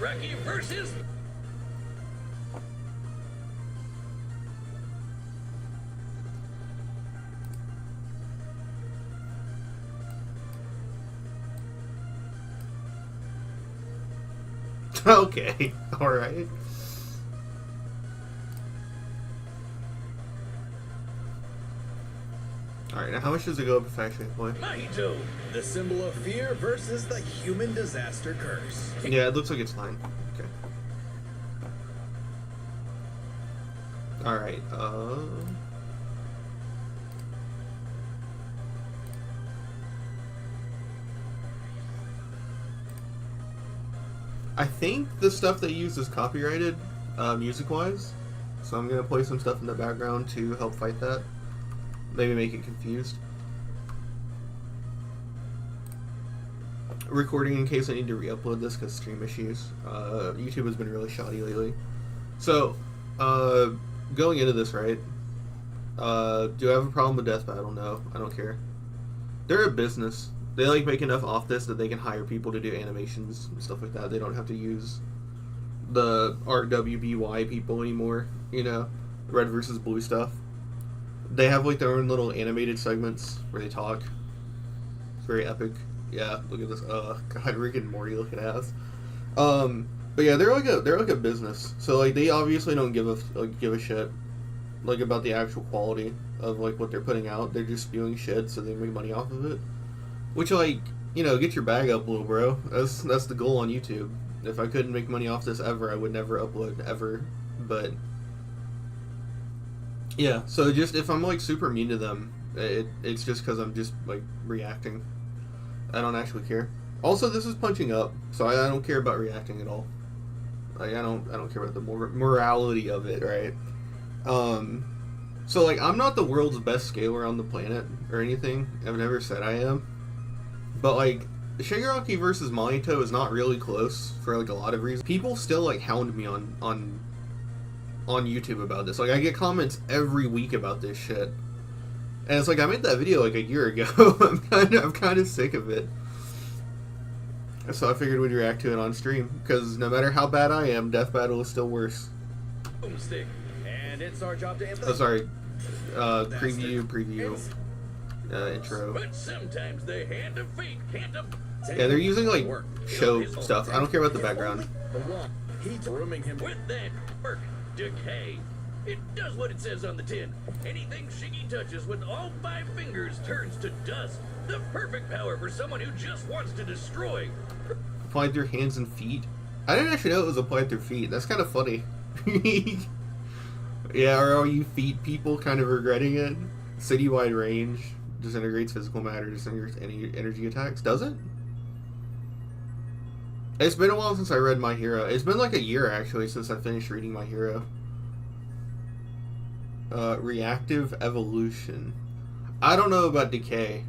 Shigaraki versus... Okay, alright. Alright, now how much does it go up if I actually play? Mahito, the symbol of fear versus the human disaster curse. Yeah, it looks like it's fine. Okay. Alright, I think the stuff they use is copyrighted, music-wise, so I'm gonna play some stuff in the background to help fight that. Maybe make it confused. Recording in case I need to re-upload this because stream issues. YouTube has been really shoddy lately. So, going into this, right? Do I have a problem with Death Battle? No, I don't care. They're a business. They like make enough off this that they can hire people to do animations and stuff like that. They don't have to use the RWBY people anymore, you know, red versus blue stuff. They have like their own little animated segments where they talk. It's very epic. Yeah, look at this. God, Rick and Morty looking ass. But yeah, they're like a business. So like they obviously don't give a shit like about the actual quality of like what they're putting out. They're just spewing shit so they make money off of it. Which, like, you know, get your bag up, little bro. That's the goal on YouTube. If I couldn't make money off this ever, I would never upload, ever. But, yeah, so just, if I'm, like, super mean to them, it's just because I'm just, like, reacting. I don't actually care. Also, this is punching up, so I don't care about reacting at all. Like, I don't care about the morality of it, right? So, like, I'm not the world's best scaler on the planet, or anything. I've never said I am. But, like, Shigaraki versus Mahito is not really close for, like, a lot of reasons. People still, like, hound me on YouTube about this. Like, I get comments every week about this shit. And it's like, I made that video, like, a year ago. I'm kind of sick of it. So I figured we'd react to it on stream. Because no matter how bad I am, Death Battle is still worse. Boomstick. And it's our job to Oh, sorry. Preview. Intro. But sometimes the hand of fate can't Yeah, they're using like show stuff. I don't care about the background. He's rooming him with that work. Decay. It does what it says on the tin. Anything Shiggy touches with all 5 fingers turns to dust. The perfect power for someone who just wants to destroy. Applied through hands and feet. I didn't actually know it was applied through feet. That's kind of funny. Yeah, are all you feet people kind of regretting it? Citywide range. Disintegrates physical matter, disintegrates any energy attacks. Does it? It's been a while since I read My Hero. It's been like a year, actually, since I finished reading My Hero. Reactive evolution. I don't know about decay.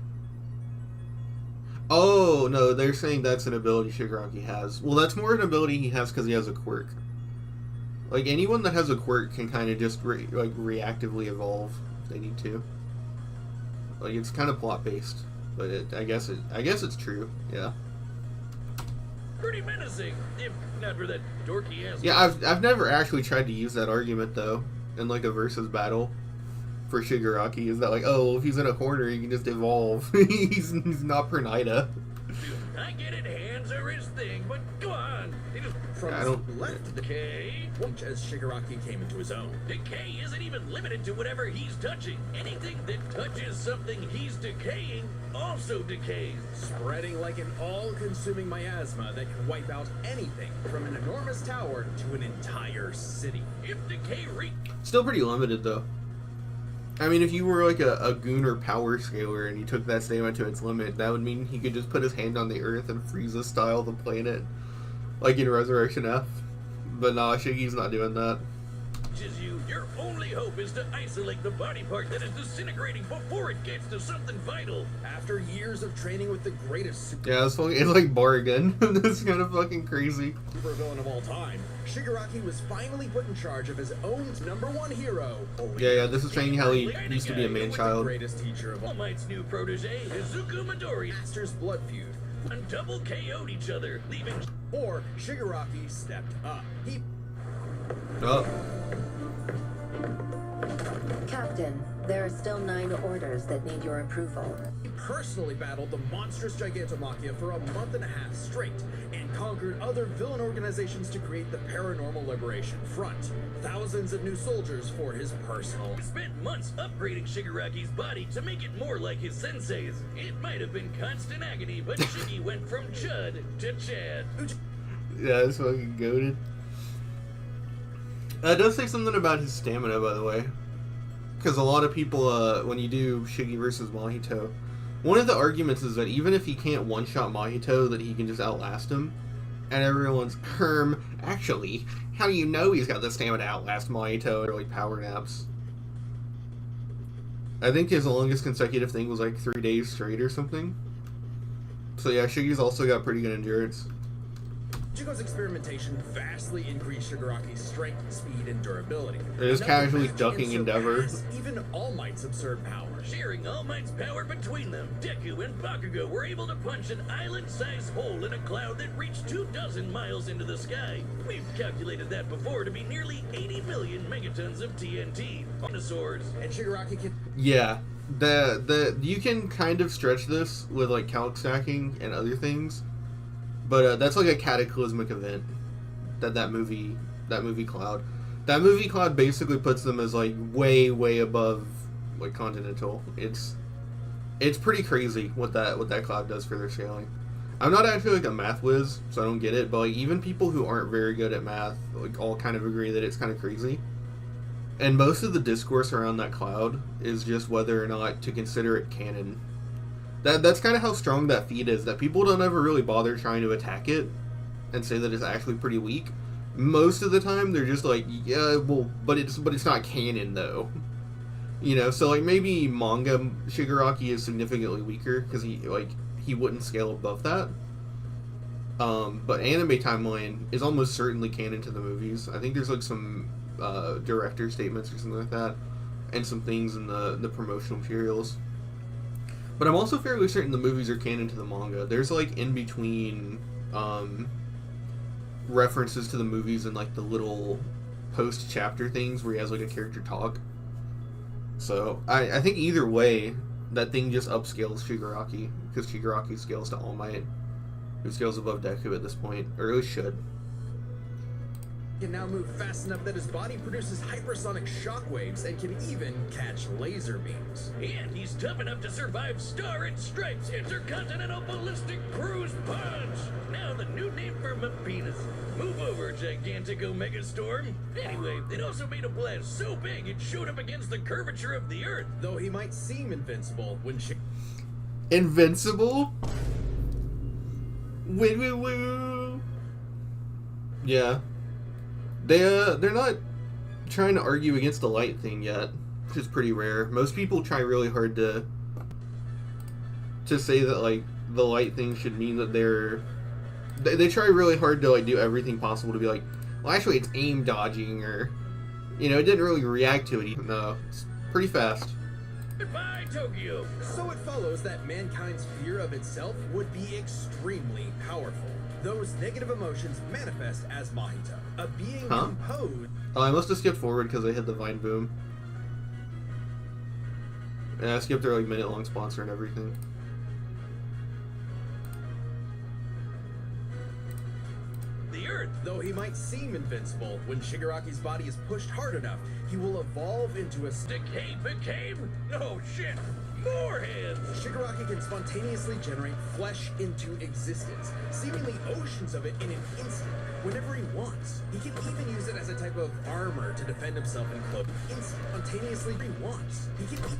Oh, no, they're saying that's an ability Shigaraki has. Well, that's more an ability he has because he has a quirk. Like, anyone that has a quirk can kind of just, reactively evolve if they need to. Like, it's kind of plot-based, but I guess it's true, yeah. Pretty menacing, if not for that dorky ass. Yeah, I've never actually tried to use that argument, though, in, like, a versus battle for Shigaraki. Is that, like, oh, if he's in a corner, he can just evolve. he's not Pernida. I get it, hands are his thing, but go on. They just left decay, as Shigaraki came into his own. Decay isn't even limited to whatever he's touching. Anything that touches something he's decaying also decays. Spreading like an all-consuming miasma that can wipe out anything from an enormous tower to an entire city. If decay Still pretty limited, though. I mean, if you were like a goon or power scaler and you took that statement to its limit, that would mean he could just put his hand on the earth and Frieza-style the planet. Like in Resurrection F. But nah, Shiggy's not doing that. You, your only hope is to isolate the body part that is disintegrating before it gets to something vital. After years of training with the greatest Yeah, it's like Bar again. This is kind of fucking crazy. supervillain of all time, Shigaraki was finally put in charge of his own #1 hero. Yeah, this is saying how he used to be a man-child. Greatest teacher of All Might's new protege, Izuku Midori. Master's blood feud. and double KO'd each other, leaving. Or Shigaraki stepped up. He Oh, Captain, there are still 9 orders that need your approval. personally battled the monstrous Gigantomachia for a month and a half straight, and conquered other villain organizations to create the Paranormal Liberation Front. Thousands of new soldiers for his personal. Spent months upgrading Shigaraki's body to make it more like his sensei's. It might have been constant agony, but Shiggy went from Chud to Chad. yeah, it's fucking goated. It does say something about his stamina, by the way. Because a lot of people, when you do Shiggy versus Mahito, one of the arguments is that even if he can't one-shot Mahito, that he can just outlast him. And everyone's, actually, how do you know he's got the stamina to outlast Mahito? Or like power naps. I think his longest consecutive thing was like 3 days straight or something. So yeah, Shiggy's also got pretty good endurance. Ichigo's experimentation vastly increased Shigaraki's strength, speed, and durability. It is Enough to casually match ducking and Endeavor. surpass even All Might's absurd power. Sharing All Might's power between them, Deku and Bakugo were able to punch an island-sized hole in a cloud that reached 24 miles into the sky. We've calculated that before to be nearly 80 million megatons of TNT. Dinosaurs. And Shigaraki can Yeah, you can kind of stretch this with like calc stacking and other things, but that's like a cataclysmic event. That movie Cloud basically puts them as like way above like Continental. It's pretty crazy what that cloud does for their scaling. I'm not actually like a math whiz, so I don't get it, but like even people who aren't very good at math like all kind of agree that it's kind of crazy. And most of the discourse around that cloud is just whether or not to consider it canon. That's kind of how strong that feat is, that people don't ever really bother trying to attack it and say that it's actually pretty weak. Most of the time they're just like, yeah, well, but it's not canon though. You know, so like maybe manga Shigaraki is significantly weaker because he wouldn't scale above that. But anime timeline is almost certainly canon to the movies. I think there's like some director statements or something like that, and some things in the promotional materials. But I'm also fairly certain the movies are canon to the manga. There's like in between references to the movies and like the little post chapter things where he has like a character talk. So I think either way, that thing just upscales Shigaraki, because Shigaraki scales to All Might, who scales above Deku at this point, or at least should. can now move fast enough that his body produces hypersonic shockwaves and can even catch laser beams. And he's tough enough to survive Star and Stripes Intercontinental Ballistic Cruise Punch. Now the new name for my penis. Move over, gigantic Omega Storm. Anyway, it also made a blast so big it showed up against the curvature of the Earth. Though he might seem invincible when Invincible? Woo woo woo. Yeah. They're not trying to argue against the light thing yet, which is pretty rare. Most people try really hard to say that like the light thing should mean that they try really hard to like do everything possible to be like, well actually it's aim dodging, or you know, it didn't really react to it even. No, it's pretty fast. Goodbye, Tokyo. So it follows that mankind's fear of itself would be extremely powerful. Those negative emotions manifest as Mahito, a being composed. Oh, I must have skipped forward because I hit the Vine Boom. And I skipped their like minute-long sponsor and everything. The Earth. Though he might seem invincible, when Shigaraki's body is pushed hard enough, he will evolve into a Decay became? Oh shit! More heads! Shigaraki can spontaneously generate flesh into existence, seemingly oceans of it in an instant, whenever he wants. He can even use it as a type of armor to defend himself in close. Spontaneously he wants. He can.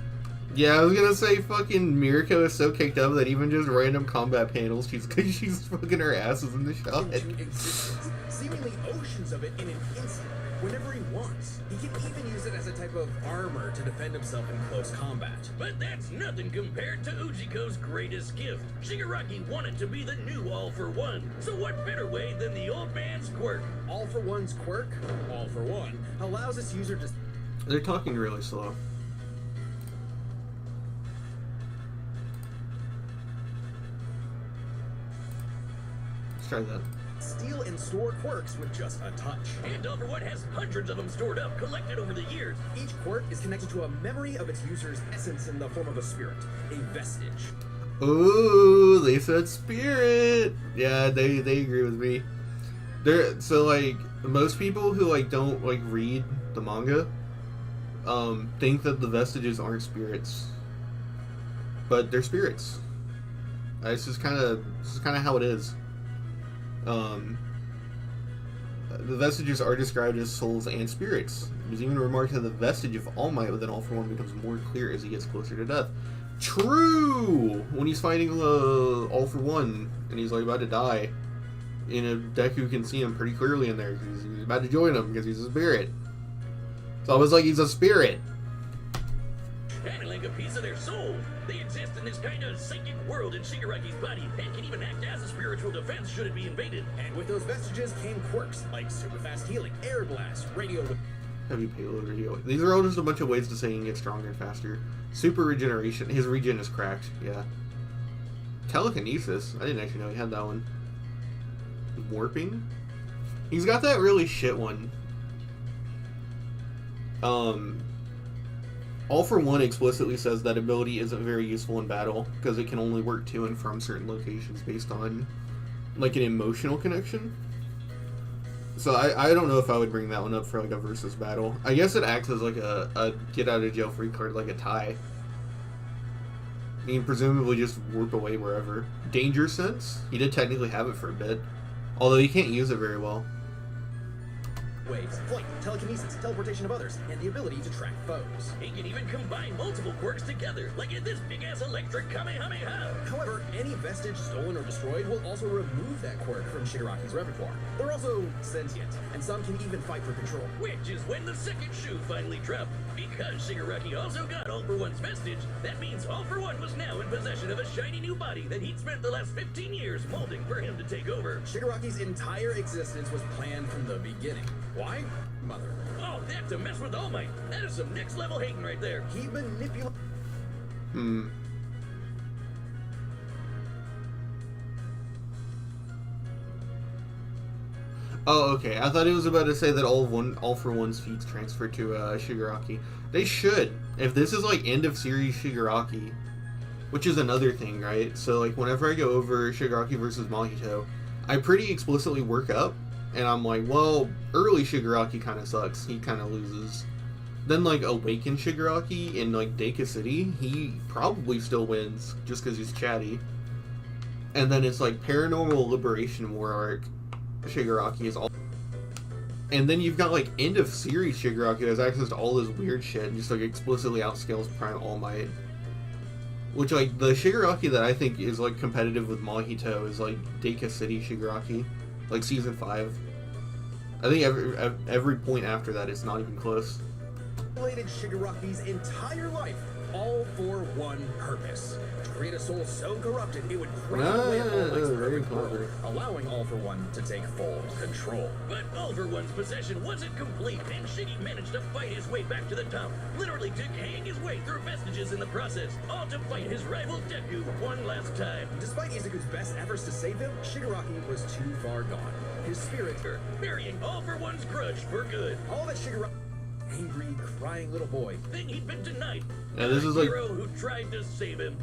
Yeah, I was gonna say fucking Mirko is so kicked up that even just random combat panels, she's fucking her asses in the shot. Into existence, seemingly oceans of it in an instant, whenever he wants. He can even use it as a type of armor to defend himself in close combat. But that's nothing compared to Ujiko's greatest gift. Shigaraki wanted to be the new All for One, so what better way than the old man's quirk? All for One's quirk, All for One, allows its user to... They're talking really slow. Let's try that. Steal and store quirks with just a touch. And All for One has hundreds of them stored up, collected over the years. Each quirk is connected to a memory of its user's essence in the form of a spirit, a vestige. Ooh, they said spirit. Yeah, they agree with me. So like most people who like don't like read the manga, think that the vestiges aren't spirits, but they're spirits. This is kind of how it is. The vestiges are described as souls and spirits. There's even remarked that the vestige of All Might within All for One becomes more clear as he gets closer to death. True! When he's fighting All for One and he's like about to die, Deku can see him pretty clearly in there because he's about to join him because he's a spirit. It's almost like he's a spirit. And like a piece of their soul. They exist in this kind of psychic world in Shigaraki's body and can even act as a spiritual defense should it be invaded. And with those vestiges came quirks like super fast healing, air blast, radio. Heavy payload radio. These are all just a bunch of ways to say he can get stronger and faster. Super regeneration. His regen is cracked. Yeah. Telekinesis. I didn't actually know he had that one. Warping. He's got that really shit one. All for One explicitly says that ability isn't very useful in battle because it can only work to and from certain locations based on like an emotional connection. So I don't know if I would bring that one up for like a versus battle. I guess it acts as like a get out of jail free card, like a tie. I mean, presumably just warp away wherever. Danger Sense, he did technically have it for a bit, although he can't use it very well. Waves, flight, telekinesis, teleportation of others, and the ability to track foes. He can even combine multiple quirks together, like in this big-ass electric Kamehameha. However, any vestige stolen or destroyed will also remove that quirk from Shigaraki's repertoire. They're also sentient, and some can even fight for control. Which is when the second shoe finally dropped. Because Shigaraki also got All for One's vestige, that means All for One was now in possession of a shiny new body that he'd spent the last 15 years molding for him to take over. Shigaraki's entire existence was planned from the beginning. Why? Mother. Oh, that to mess with All Might. That is some next-level hating right there. He manipulated... Oh, okay. I thought he was about to say that All for One's feats transfer to Shigaraki. They should. If this is like end of series Shigaraki, which is another thing, right? So like whenever I go over Shigaraki versus Mahito, I pretty explicitly work up, and I'm like, well, early Shigaraki kind of sucks. He kind of loses. Then like Awakened Shigaraki in like Deika City, he probably still wins just because he's chatty. And then it's like Paranormal Liberation War arc. Shigaraki is all, and then you've got like end of series Shigaraki that has access to all this weird shit and just like explicitly outscales Prime All Might. Which like the Shigaraki that I think is like competitive with Mahito is like Deika City Shigaraki, like season 5. I think every point after that is not even close. Shigaraki's entire life, all for one purpose: to create a soul so corrupted it would crave away All Might's perfect world, allowing All for One to take full control. But All for One's possession wasn't complete, and Shiggy managed to fight his way back to the top, literally decaying his way through vestiges in the process, all to fight his rival Deku one last time. Despite Izuku's best efforts to save him, Shigaraki was too far gone. His spirit, burying All for One's grudge for good. All that Shigaraki, angry, crying little boy, thing he'd been denied. Yeah, this is like hero who tried to save him.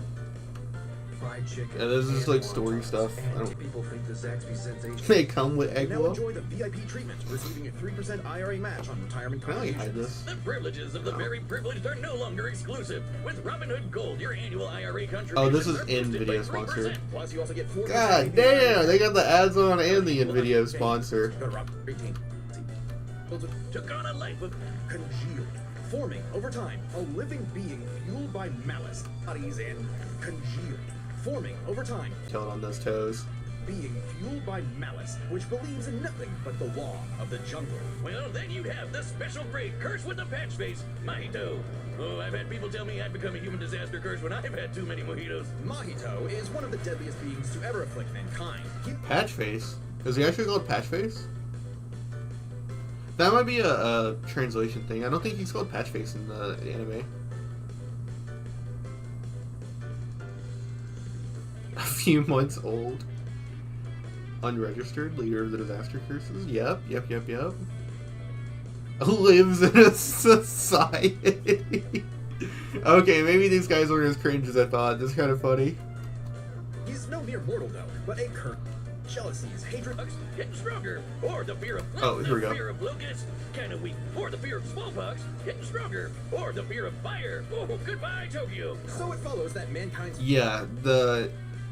fried chicken. Yeah, this is like story stuff. People think the Zaxby sensation. They come with egg Now well. enjoy the VIP treatment, receiving a 3% IRA match on retirement I only hide contributions. this. The privileges of the very privileged are no longer exclusive. With Robinhood Gold, your annual IRA contribution. Oh, this is NVIDIA sponsor. Plus, you also get 4% God damn, they got the ads on and the NVIDIA sponsor. Go to Robinhood. Took on a life of Congealed, forming over time a living being fueled by malice, bodies, and congealed, forming over time, Killing on those toes. being fueled by malice, which believes in nothing but the law of the jungle. well, then you have the special grade curse with the patch face, Mahito. Oh, I've had people tell me I've become a human disaster curse when I've had too many mojitos. Mahito is one of the deadliest beings to ever afflict mankind. He Patchface? Is he actually called Patchface? That might be a translation thing. I don't think he's called Patchface in the anime. A few months old. Unregistered, leader of the disaster curses. Yep. Lives in a society. Okay, maybe these guys aren't as cringe as I thought. That's kind of funny. He's no mere mortal, though, but a curse. Jealousies, hatred, Getting stronger, or the fear of here we go. the fear of locusts, kind of weak, or the fear of smallpox, getting stronger, or the fear of fire. Oh, goodbye, Tokyo. So it follows that mankind's Yeah,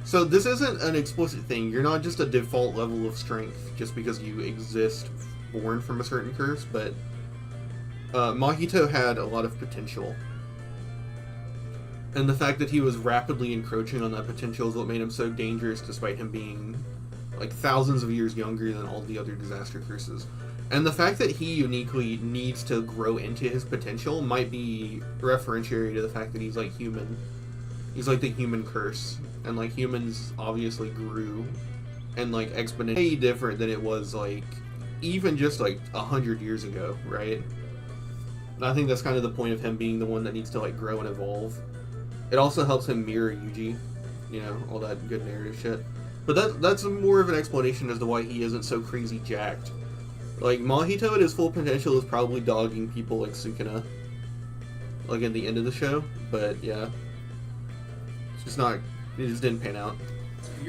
so this isn't an explicit thing. You're not just a default level of strength just because you exist born from a certain curse, but Mahito had a lot of potential. And the fact that he was rapidly encroaching on that potential is what made him so dangerous, despite him being like thousands of years younger than all the other disaster curses. And the fact that he uniquely needs to grow into his potential might be referentiary to the fact that he's like human. He's like the human curse. And like humans obviously grew and like exponentially different than it was like even just like 100 years ago, right? And I think that's kind of the point of him being the one that needs to like grow and evolve. It also helps him mirror Yuji, you know, all that good narrative shit. But that's more of an explanation as to why he isn't so crazy jacked. Like, Mahito at his full potential is probably dogging people like Sukuna, like at the end of the show, but yeah. It's just not, it just didn't pan out.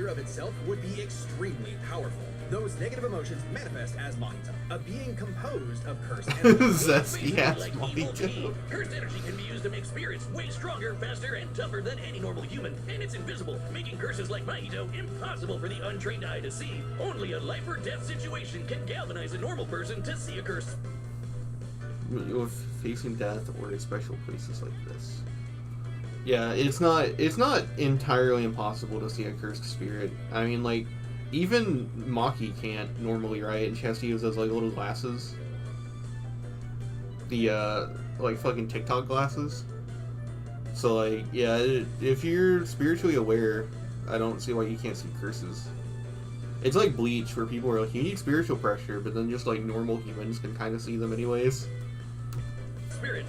fear of itself would be extremely powerful. Those negative emotions manifest as Mahito, a being composed of cursed energy. Zesty ass Like evil Mahito. tea. Cursed energy can be used to make spirits way stronger, faster, and tougher than any normal human, and it's invisible, making curses like Mahito impossible for the untrained eye to see. Only a life or death situation can galvanize a normal person to see a curse. You're facing death or in special places like this. Yeah, it's not entirely impossible to see a cursed spirit. I mean, like, even Maki can't normally, right? And she has to use those, like, little glasses. The, like, fucking TikTok glasses. So, like, yeah, if you're spiritually aware, I don't see why you can't see curses. It's like Bleach, where people are like, you need spiritual pressure, but then just, like, normal humans can kind of see them anyways.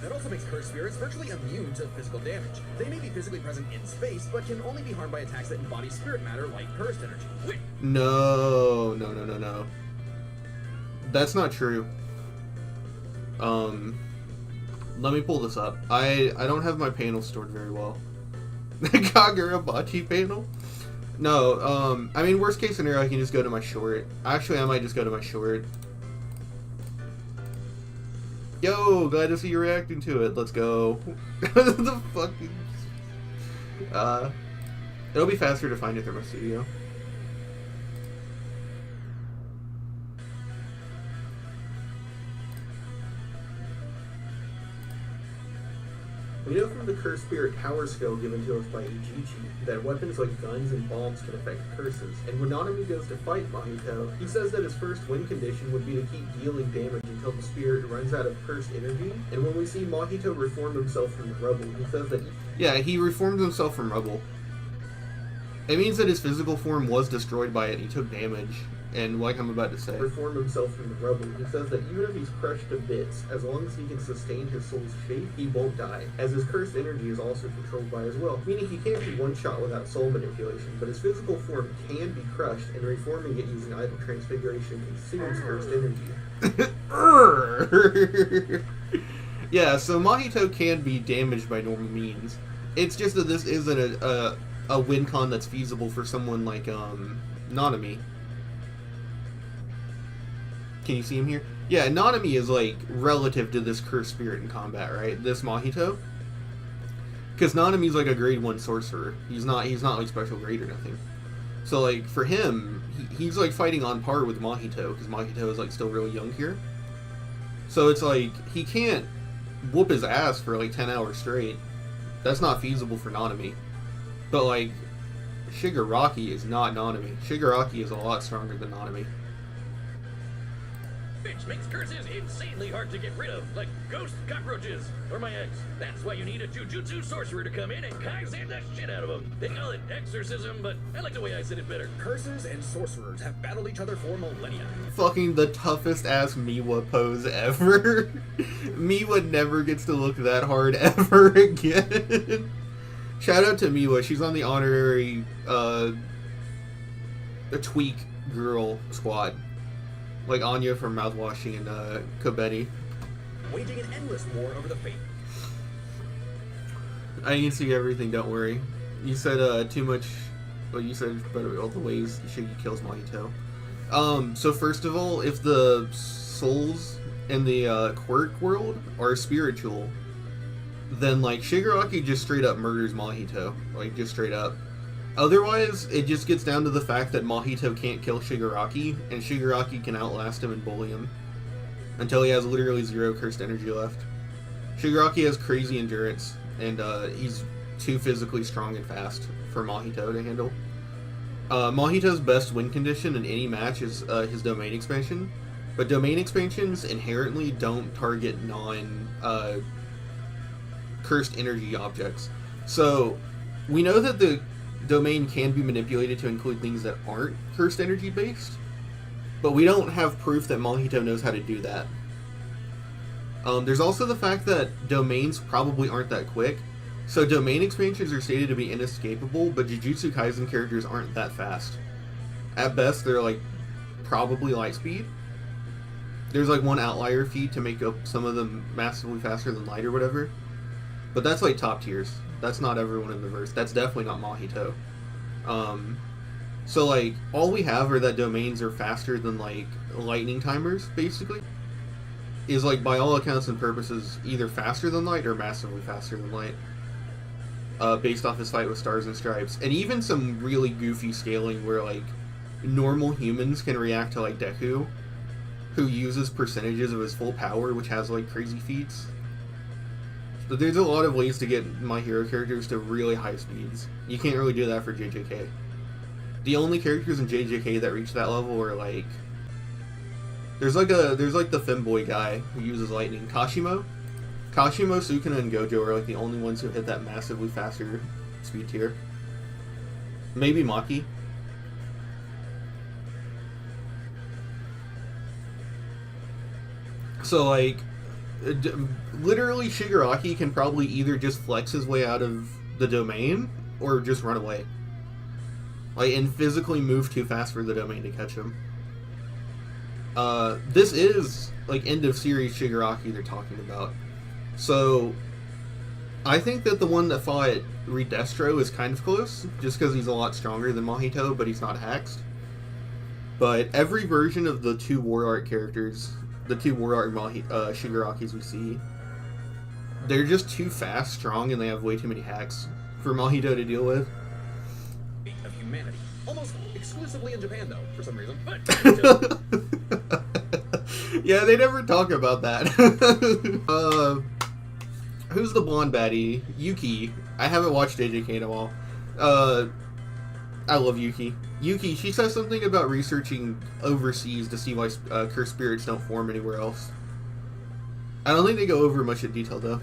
That also makes cursed spirits virtually immune to physical damage. They may be physically present in space, but can only be harmed by attacks that embody spirit matter like cursed energy. No. That's not true. Let me pull this up. I don't have my panel stored very well. Kagura Bachi panel? No, I mean, worst case scenario, I can just go to my short. Actually, I might just go to my short. Yo, glad to see you reacting to it. Let's go. The fucking... it'll be faster to find it through my studio. We know from the Cursed Spirit power skill given to us by Ijichi that weapons like guns and bombs can affect curses, and when Nanami goes to fight Mahito, he says that his first win condition would be to keep dealing damage until the spirit runs out of cursed energy, and when we see Mahito reform himself from the rubble, he says that he reformed himself from rubble. It means that his physical form was destroyed by it, and he took damage. And like I'm about to say, reformed himself from the rubble. He says that even if he's crushed to bits, as long as he can sustain his soul's shape, he won't die, as his cursed energy is also controlled by as well. Meaning he can't be one shot without soul manipulation, but his physical form can be crushed, and reforming it using idle transfiguration consumes cursed energy. Yeah, so Mahito can be damaged by normal means. It's just that this isn't a win con that's feasible for someone like Nanami. Can you see him here? Yeah, Nanami is, like, relative to this cursed spirit in combat, right? This Mahito. Because Nanami's, like, a grade 1 sorcerer. He's not, like, special grade or nothing. So, like, for him, he's, like, fighting on par with Mahito, because Mahito is, like, still really young here. So it's, like, he can't whoop his ass for, like, 10 hours straight. That's not feasible for Nanami. But, like, Shigaraki is not Nanami. Shigaraki is a lot stronger than Nanami. Which makes curses insanely hard to get rid of, like ghost cockroaches or my ex. That's why you need a jujutsu sorcerer to come in and kaizen the shit out of them. They call it exorcism, but I like the way I said it better. Curses and sorcerers have battled each other for millennia. Fucking the toughest ass Miwa pose ever. Miwa never gets to look that hard ever again. Shout out to Miwa. She's on the honorary tweak girl squad. Like Anya from Mouthwashing and Kobeni. Waging an endless war over the fate. I can see everything, don't worry. You said too much. Well, you said better all the ways Shiggy kills Mahito. So first of all, if the souls in the quirk world are spiritual, then like Shigaraki just straight up murders Mahito. Like just straight up. Otherwise, it just gets down to the fact that Mahito can't kill Shigaraki, and Shigaraki can outlast him and bully him until he has literally 0 cursed energy left. Shigaraki has crazy endurance, and he's too physically strong and fast for Mahito to handle. Mahito's best win condition in any match is his domain expansion, but domain expansions inherently don't target cursed energy objects. So we know that the domain can be manipulated to include things that aren't cursed energy based, but we don't have proof that Mahito knows how to do that. There's also the fact that domains probably aren't that quick, so domain expansions are stated to be inescapable, but Jujutsu Kaisen characters aren't that fast. At best, they're like probably light speed. There's like one outlier feat to make up some of them massively faster than light or whatever, but that's like top tiers. That's not everyone in the verse. That's definitely not Mahito. So like all we have are that domains are faster than like lightning timers, basically. Is like by all accounts and purposes either faster than light or massively faster than light. Based off his fight with Stars and Stripes. And even some really goofy scaling where like normal humans can react to like Deku, who uses percentages of his full power, which has like crazy feats. But there's a lot of ways to get my hero characters to really high speeds. You can't really do that for JJK. The only characters in JJK that reach that level are like there's like the femboy guy who uses lightning. Kashimo, Sukuna, and Gojo are like the only ones who hit that massively faster speed tier. Maybe Maki. So like literally Shigaraki can probably either just flex his way out of the domain or just run away. Like, and physically move too fast for the domain to catch him. This is like end of series Shigaraki they're talking about. So I think that the one that fought Redestro is kind of close, just because he's a lot stronger than Mahito, but he's not hexed. But every version of the two War Art characters, the two War Art Shigarakis we see, they're just too fast, strong, and they have way too many hacks for Mahito to deal with. Of humanity. Almost exclusively in Japan, though, for some reason. But yeah, they never talk about that. Who's the blonde baddie? Yuki. I haven't watched JJK in a while. I love Yuki. Yuki, she says something about researching overseas to see why cursed spirits don't form anywhere else. I don't think they go over much in detail, though.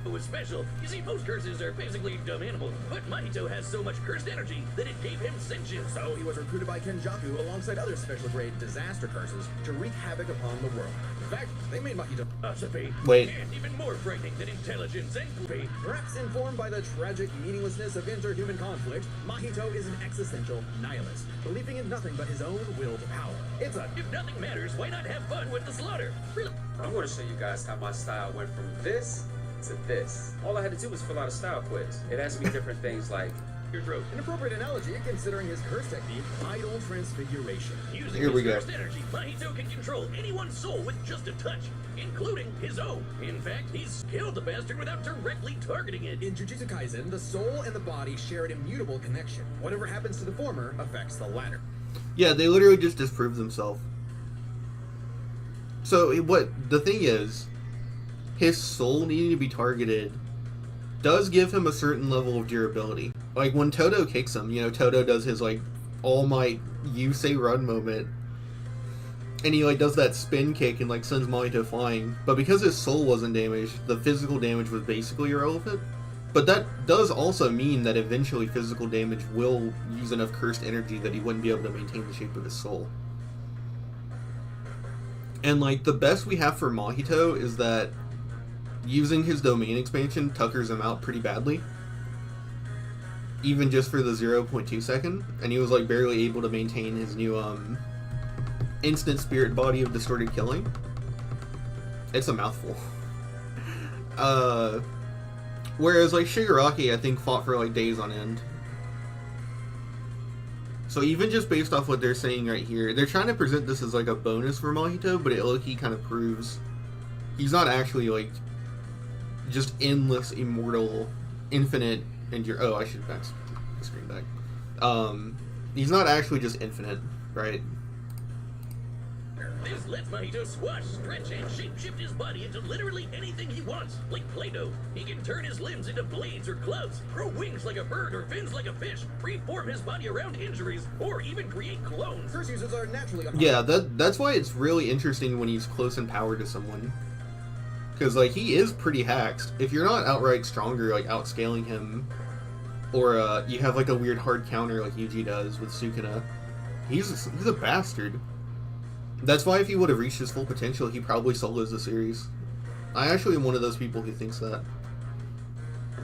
It was special. You see, most curses are basically dumb animals, but Mahito has so much cursed energy that it gave him sentience. so he was recruited by Kenjaku alongside other special grade disaster curses to wreak havoc upon the world. In fact, they made Mahito Philosophy. Wait. And even more frightening than intelligence and fate. perhaps informed by the tragic meaninglessness of interhuman conflict. Mahito is an existential nihilist, believing in nothing but his own will to power. It's a If nothing matters, why not have fun with the slaughter? Really? I'm going to show you guys how my style went from this to this. All I had to do was fill out a style quiz. It asked me different things like, Your throat. an appropriate analogy considering his curse technique, idol transfiguration. Using Here we his go. cursed energy, Mahito can control anyone's soul with just a touch, including his own. In fact, he's killed the bastard without directly targeting it. In Jujutsu Kaisen, the soul and the body share an immutable connection. Whatever happens to the former affects the latter. Yeah, they literally just disprove themselves. So what the thing is, his soul needing to be targeted does give him a certain level of durability. Like when Todo kicks him, you know, Todo does his like all might you say run moment, and he like does that spin kick and like sends Mahito flying. But because his soul wasn't damaged, the physical damage was basically irrelevant. But that does also mean that eventually physical damage will use enough cursed energy that he wouldn't be able to maintain the shape of his soul. And like the best we have for Mahito is that using his domain expansion tuckers him out pretty badly. even just for the 0.2 second, and he was like barely able to maintain his new instant spirit body of distorted killing. It's a mouthful. Whereas like Shigaraki, I think, fought for like days on end. So even just based off what they're saying right here, they're trying to present this as like a bonus for Mahito, but it low-key kind of proves he's not actually like just endless, immortal, infinite oh, I should back the screen back. He's not actually just infinite, right? This lets Mahito squash, stretch, and shape-shift his body into literally anything he wants, like Play-Doh. He can turn his limbs into blades or clubs, grow wings like a bird or fins like a fish, reform his body around injuries, or even create clones. Curse users are naturally Yeah, that's why it's really interesting when he's close in power to someone. Because, like, he is pretty hacked. If you're not outright stronger, like, outscaling him, or you have, like, a weird hard counter like Yuji does with Sukuna, he's a bastard. That's why if he would have reached his full potential, he probably solos the series. I actually am one of those people who thinks that.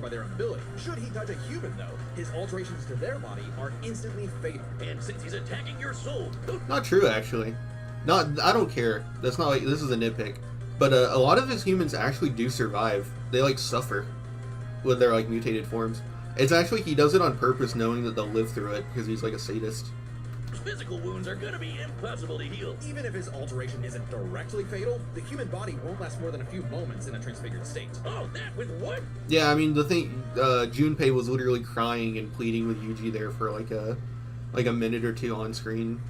By their own ability. Should he touch a human, though, his alterations to their body are instantly fatal. And since he's attacking your soul, Not true, actually. I don't care. That's not like, this is a nitpick. But a lot of his humans actually do survive. They, like, suffer with their, like, mutated forms. It's actually, he does it on purpose knowing that they'll live through it, because he's, like, a sadist. physical wounds are gonna be impossible to heal. Even if his alteration isn't directly fatal, the human body won't last more than a few moments in a transfigured state. Oh, that with what? Yeah, I mean, the thing, Junpei was literally crying and pleading with Yuji there for, like a minute or two on screen.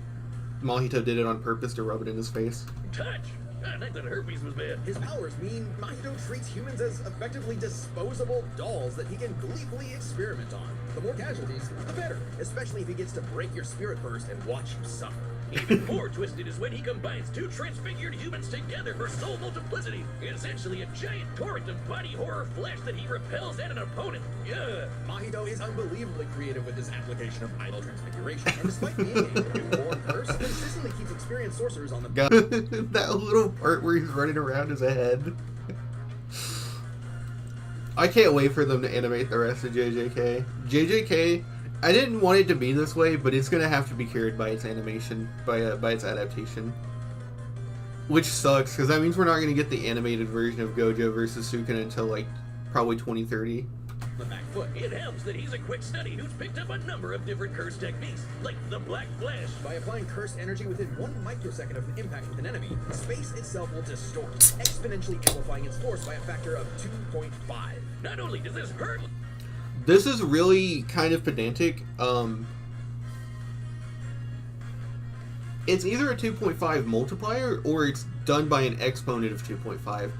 Mahito did it on purpose to rub it in his face. Touch! I thought herpes was bad. His powers mean Mahito treats humans as effectively disposable dolls that he can gleefully experiment on. The more casualties, the better, especially if he gets to break your spirit first and watch you suffer. Even more twisted is when he combines two transfigured humans together for soul multiplicity. Essentially a giant torrent of body horror flesh that he repels at an opponent. Yeah. Mahito is unbelievably creative with his application of idle transfiguration, and despite being a newborn curse, consistently keeps experienced sorcerers on the God, that little part where he's running around his head. I can't wait for them to animate the rest of JJK. JJK, I didn't want it to be this way, but it's gonna have to be carried by its animation, by its adaptation. Which sucks, because that means we're not gonna get the animated version of Gojo versus Sukuna until, like, probably 2030. the back foot. It helps that he's a quick study who's picked up a number of different curse techniques, like the Black Flash. By applying cursed energy within 1 microsecond of an impact with an enemy, space itself will distort, exponentially amplifying its force by a factor of 2.5. Not only does this hurt, This is really kind of pedantic. It's either a 2.5 multiplier or it's done by an exponent of 2.5.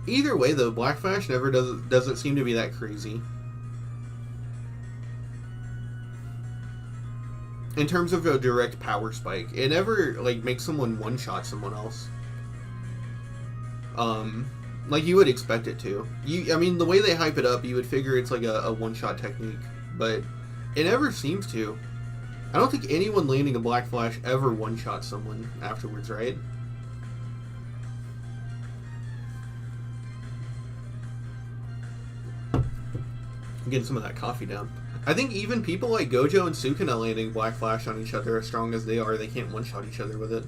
Either way, though, Black Flash never doesn't seem to be that crazy. In terms of a direct power spike, it never like makes someone one-shot someone else. Like you would expect it to. I mean, the way they hype it up, you would figure it's like a one-shot technique, but it never seems to. I don't think anyone landing a Black Flash ever one-shot someone afterwards, right? I'm getting some of that coffee down. I think even people like Gojo and Sukuna landing Black Flash on each other, as strong as they are, they can't one-shot each other with it.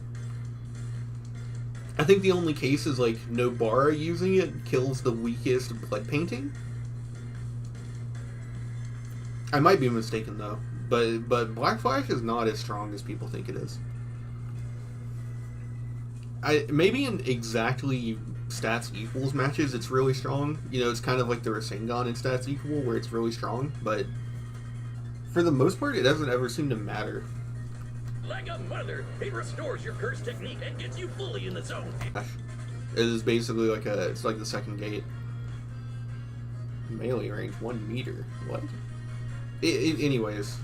I think the only case is like Nobara using it kills the weakest blood painting. I might be mistaken though, but Black Flash is not as strong as people think it is. Maybe in exactly stats equals matches it's really strong. You know, it's kind of like the Rasengan in stats equal where it's really strong, but for the most part it doesn't ever seem to matter. like a mother, it restores your curse technique and gets you fully in the zone. It is basically like it's like the second gate. Melee range 1 meter. What? Anyways.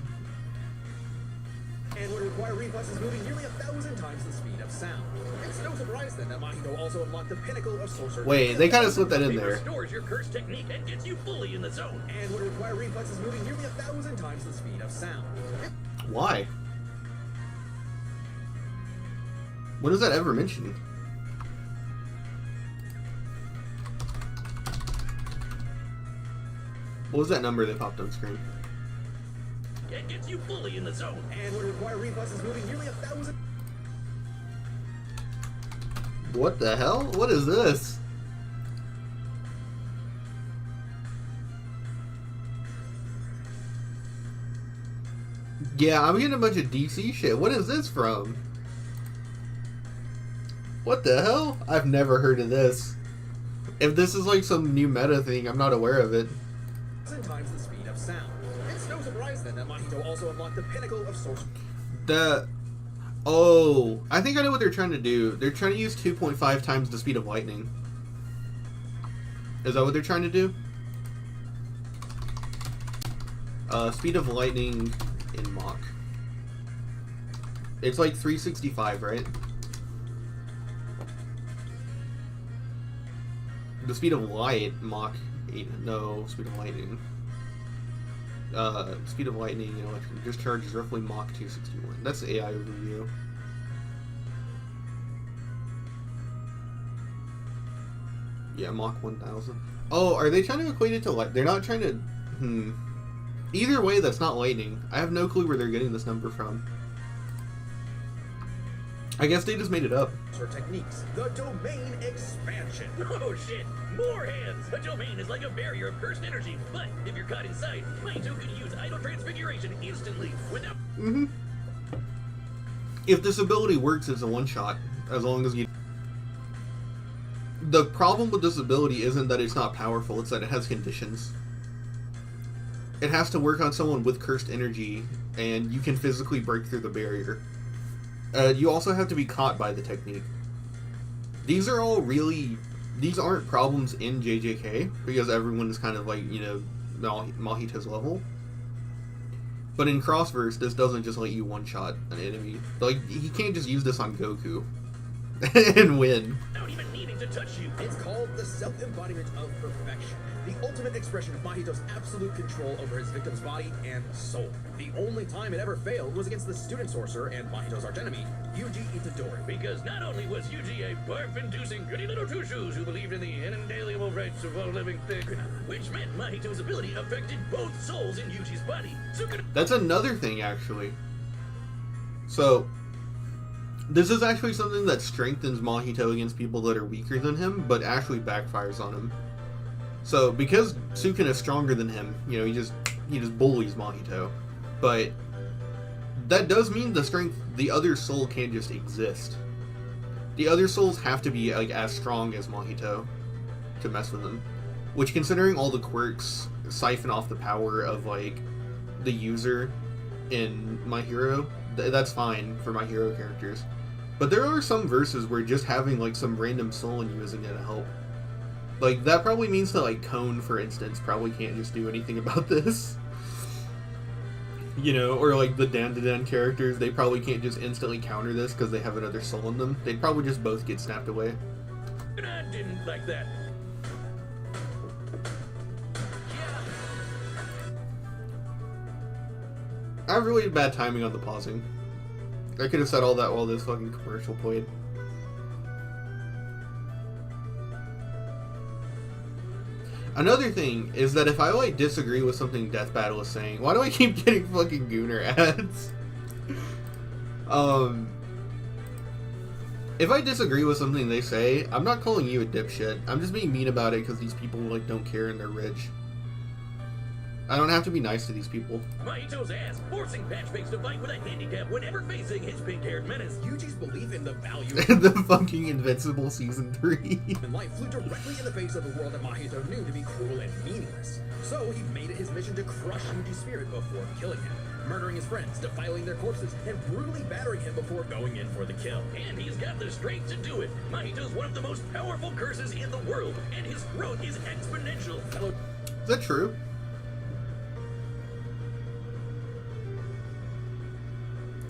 And would require reflexes moving nearly 1,000 times the speed of sound. It's no surprise then that Mahito also unlocked the pinnacle of sorcery. Wait, they kind of slipped that in It there. restores your curse technique and gets you fully in the zone. And would require reflexes moving nearly 1,000 times the speed of sound. Why? When is that ever mentioned? What was that number that popped on screen? and gets you fully in the zone. And would require reflexes moving nearly 1,000. What the hell? What is this? Yeah, I'm getting a bunch of DC shit. What is this from? What the hell? I've never heard of this. If this is like some new meta thing, I'm not aware of it. 1,000 times the speed of sound. It's no surprise then that Mahito also unlocked the pinnacle of sorcery. Oh, I think I know what they're trying to do. They're trying to use 2.5 times the speed of lightning. Is that what they're trying to do? Speed of lightning in Mach. It's like 365, right? The speed of light, Mach 8. No, speed of lightning. Speed of lightning and electric discharge is roughly Mach 261. That's the AI overview. Yeah, Mach 1000. Oh, are they trying to equate it to light? They're not trying to... Either way, that's not lightning. I have no clue where they're getting this number from. I guess they just made it up. Techniques. The domain expansion. Oh shit! More hands! A domain is like a barrier of cursed energy, but if you're caught inside, Mahito can use idle transfiguration instantly without... If this ability works, it's a one-shot, as long as you... The problem with this ability isn't that it's not powerful, it's that it has conditions. It has to work on someone with cursed energy, and you can physically break through the barrier. You also have to be caught by the technique. These are all really... These aren't problems in JJK, because everyone is kind of like, you know, Mahito's level. But in Crossverse, this doesn't just let you one-shot an enemy. Like, he can't just use this on Goku and win. Without even needing to touch you. It's called the self-embodiment of perfection. The ultimate expression of Mahito's absolute control over his victim's body and soul. The only time it ever failed was against the student sorcerer and Mahito's archenemy, Yuji Itadori. Because not only was Yuji a barf-inducing goody little two-shoes who believed in the inalienable rights of all living things, which meant Mahito's ability affected both souls in Yuji's body. So that's another thing, actually. So, this is actually something that strengthens Mahito against people that are weaker than him, but actually backfires on him. So, because Sukin is stronger than him, you know, he just bullies Mahito. But that does mean the other soul can't just exist. The other souls have to be like as strong as Mahito to mess with him. Which, considering all the quirks siphon off the power of like the user in My Hero, that's fine for My Hero characters. But there are some verses where just having like some random soul and you isn't gonna help. Like, that probably means that, like, Cone, for instance, probably can't just do anything about this. You know, or, like, the Dan-to-Dan characters, they probably can't just instantly counter this because they have another soul in them. They'd probably just both get snapped away. I didn't like that. I have really bad timing on the pausing. I could have said all that while this fucking commercial played. Another thing is that if I, like, disagree with something Death Battle is saying, why do I keep getting fucking Gooner ads? If I disagree with something they say, I'm not calling you a dipshit. I'm just being mean about it because these people, like, don't care and they're rich. I don't have to be nice to these people. Mahito's ass, forcing Patchfix to fight with a handicap whenever facing his pink-haired menace. Yuji's belief in the value The fucking Invincible Season 3. in life flew directly in the face of the world that Mahito knew to be cruel and meaningless. So he made it his mission to crush Yuji's spirit before killing him, murdering his friends, defiling their corpses, and brutally battering him before going in for the kill. And he's got the strength to do it. Mahito's one of the most powerful curses in the world, and his growth is exponential. Is that true?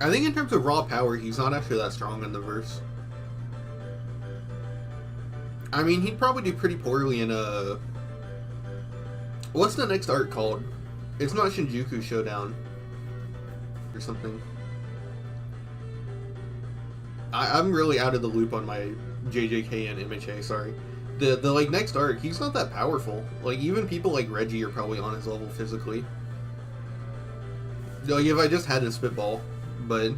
I think in terms of raw power, he's not actually that strong in the verse. I mean, he'd probably do pretty poorly in a... What's the next arc called? It's not Shinjuku Showdown. Or something. I'm really out of the loop on my JJK and MHA, sorry. The like, next arc, he's not that powerful. Like, even people like Reggie are probably on his level physically. Like, if I just had to spitball, but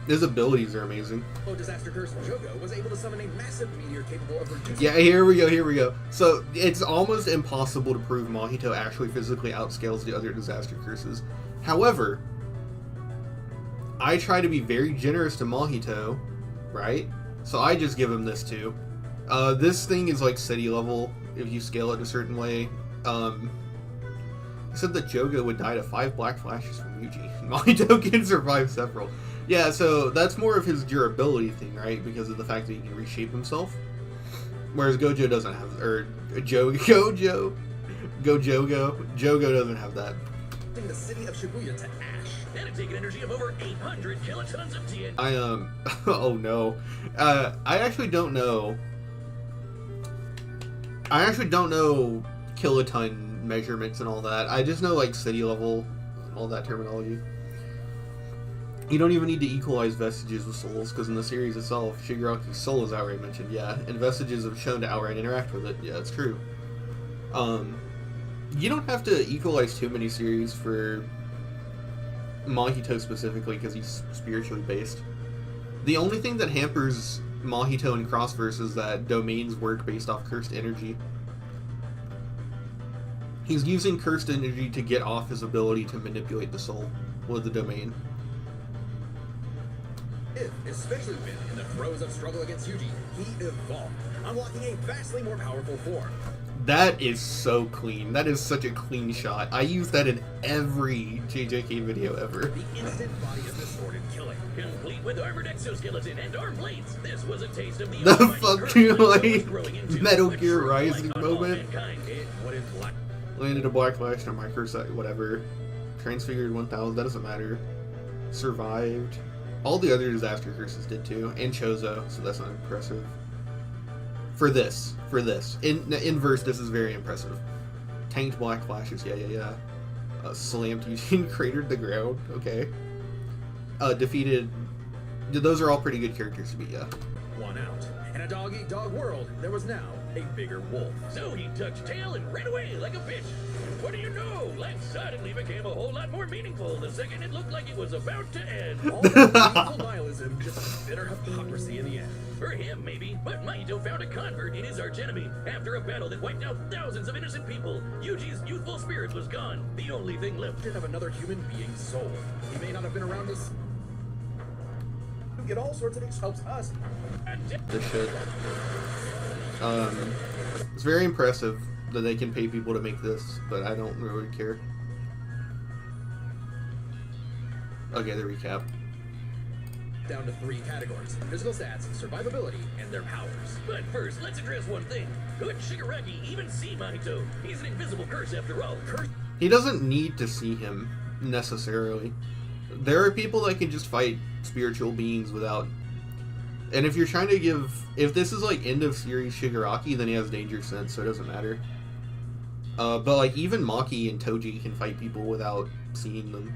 his abilities are amazing. Disaster Curse Jogo was able to summon a massive meteor capable of reducing... Yeah, here we go. So, it's almost impossible to prove Mahito actually physically outscales the other Disaster Curses. However, I try to be very generous to Mahito, right? So I just give him this too. This thing is like city level if you scale it a certain way. He said that Jogo would die to 5 black flashes from Yuji. Mahito can survive several. Yeah, so that's more of his durability thing, right? Because of the fact that he can reshape himself. Whereas Gojo doesn't have, or Jogo doesn't have that. The city of Shibuya to ash. That'd take an energy of over 800 kilotons of TNT. Oh no. I actually don't know kiloton measurements and all that. I just know like city level and all that terminology. You don't even need to equalize vestiges with souls, because in the series itself, Shigaraki's soul is outright mentioned, yeah, and vestiges have shown to outright interact with it, yeah, it's true. You don't have to equalize too many series for Mahito specifically, because he's spiritually based. The only thing that hampers Mahito in Crossverse is that domains work based off cursed energy. He's using cursed energy to get off his ability to manipulate the soul with the domain. Especially when, in the throes of struggle against Yuji, he evolved, unlocking a vastly more powerful form. That is so clean. That is such a clean shot. I use that in every JJK video ever. The instant body of distorted killing. Complete with armored exoskeleton and arm plates. This was a taste of the fucking like into Metal a Gear true Rising blight on all moment. mankind. It wouldn't black. Landed a black flash in a microsecond, whatever. Transfigured 1000, that doesn't matter. Survived. All the other disaster curses did too, and Chozo, so that's not impressive. For this. In verse, this is very impressive. Tanked black flashes, yeah. Slammed Eugene, cratered the ground, okay. Defeated. Those are all pretty good characters to beat, yeah. One out. In a dog-eat-dog world, there was now a bigger wolf. So he tucked tail and ran away like a bitch. What do you know? Life suddenly became a whole lot more meaningful the second it looked like it was about to end. All that meaningful nihilism, just bitter hypocrisy in the end. For him, maybe, but Mahito found a convert in his archenemy. After a battle that wiped out thousands of innocent people, Yuji's youthful spirit was gone. The only thing left Of another human being's soul. He may not have been around us. Get all sorts of things helps us. This shit. It's very impressive that they can pay people to make this, but I don't really care. Okay, the recap. Down to 3 categories: physical stats, survivability, and their powers. But first, let's address one thing. Could Shigaraki even see Mahito? He's an invisible curse after all. He doesn't need to see him, necessarily. There are people that can just fight spiritual beings without... And if you're trying to give... If this is like end of series Shigaraki, then he has danger sense, so it doesn't matter. But like even Maki and Toji can fight people without seeing them.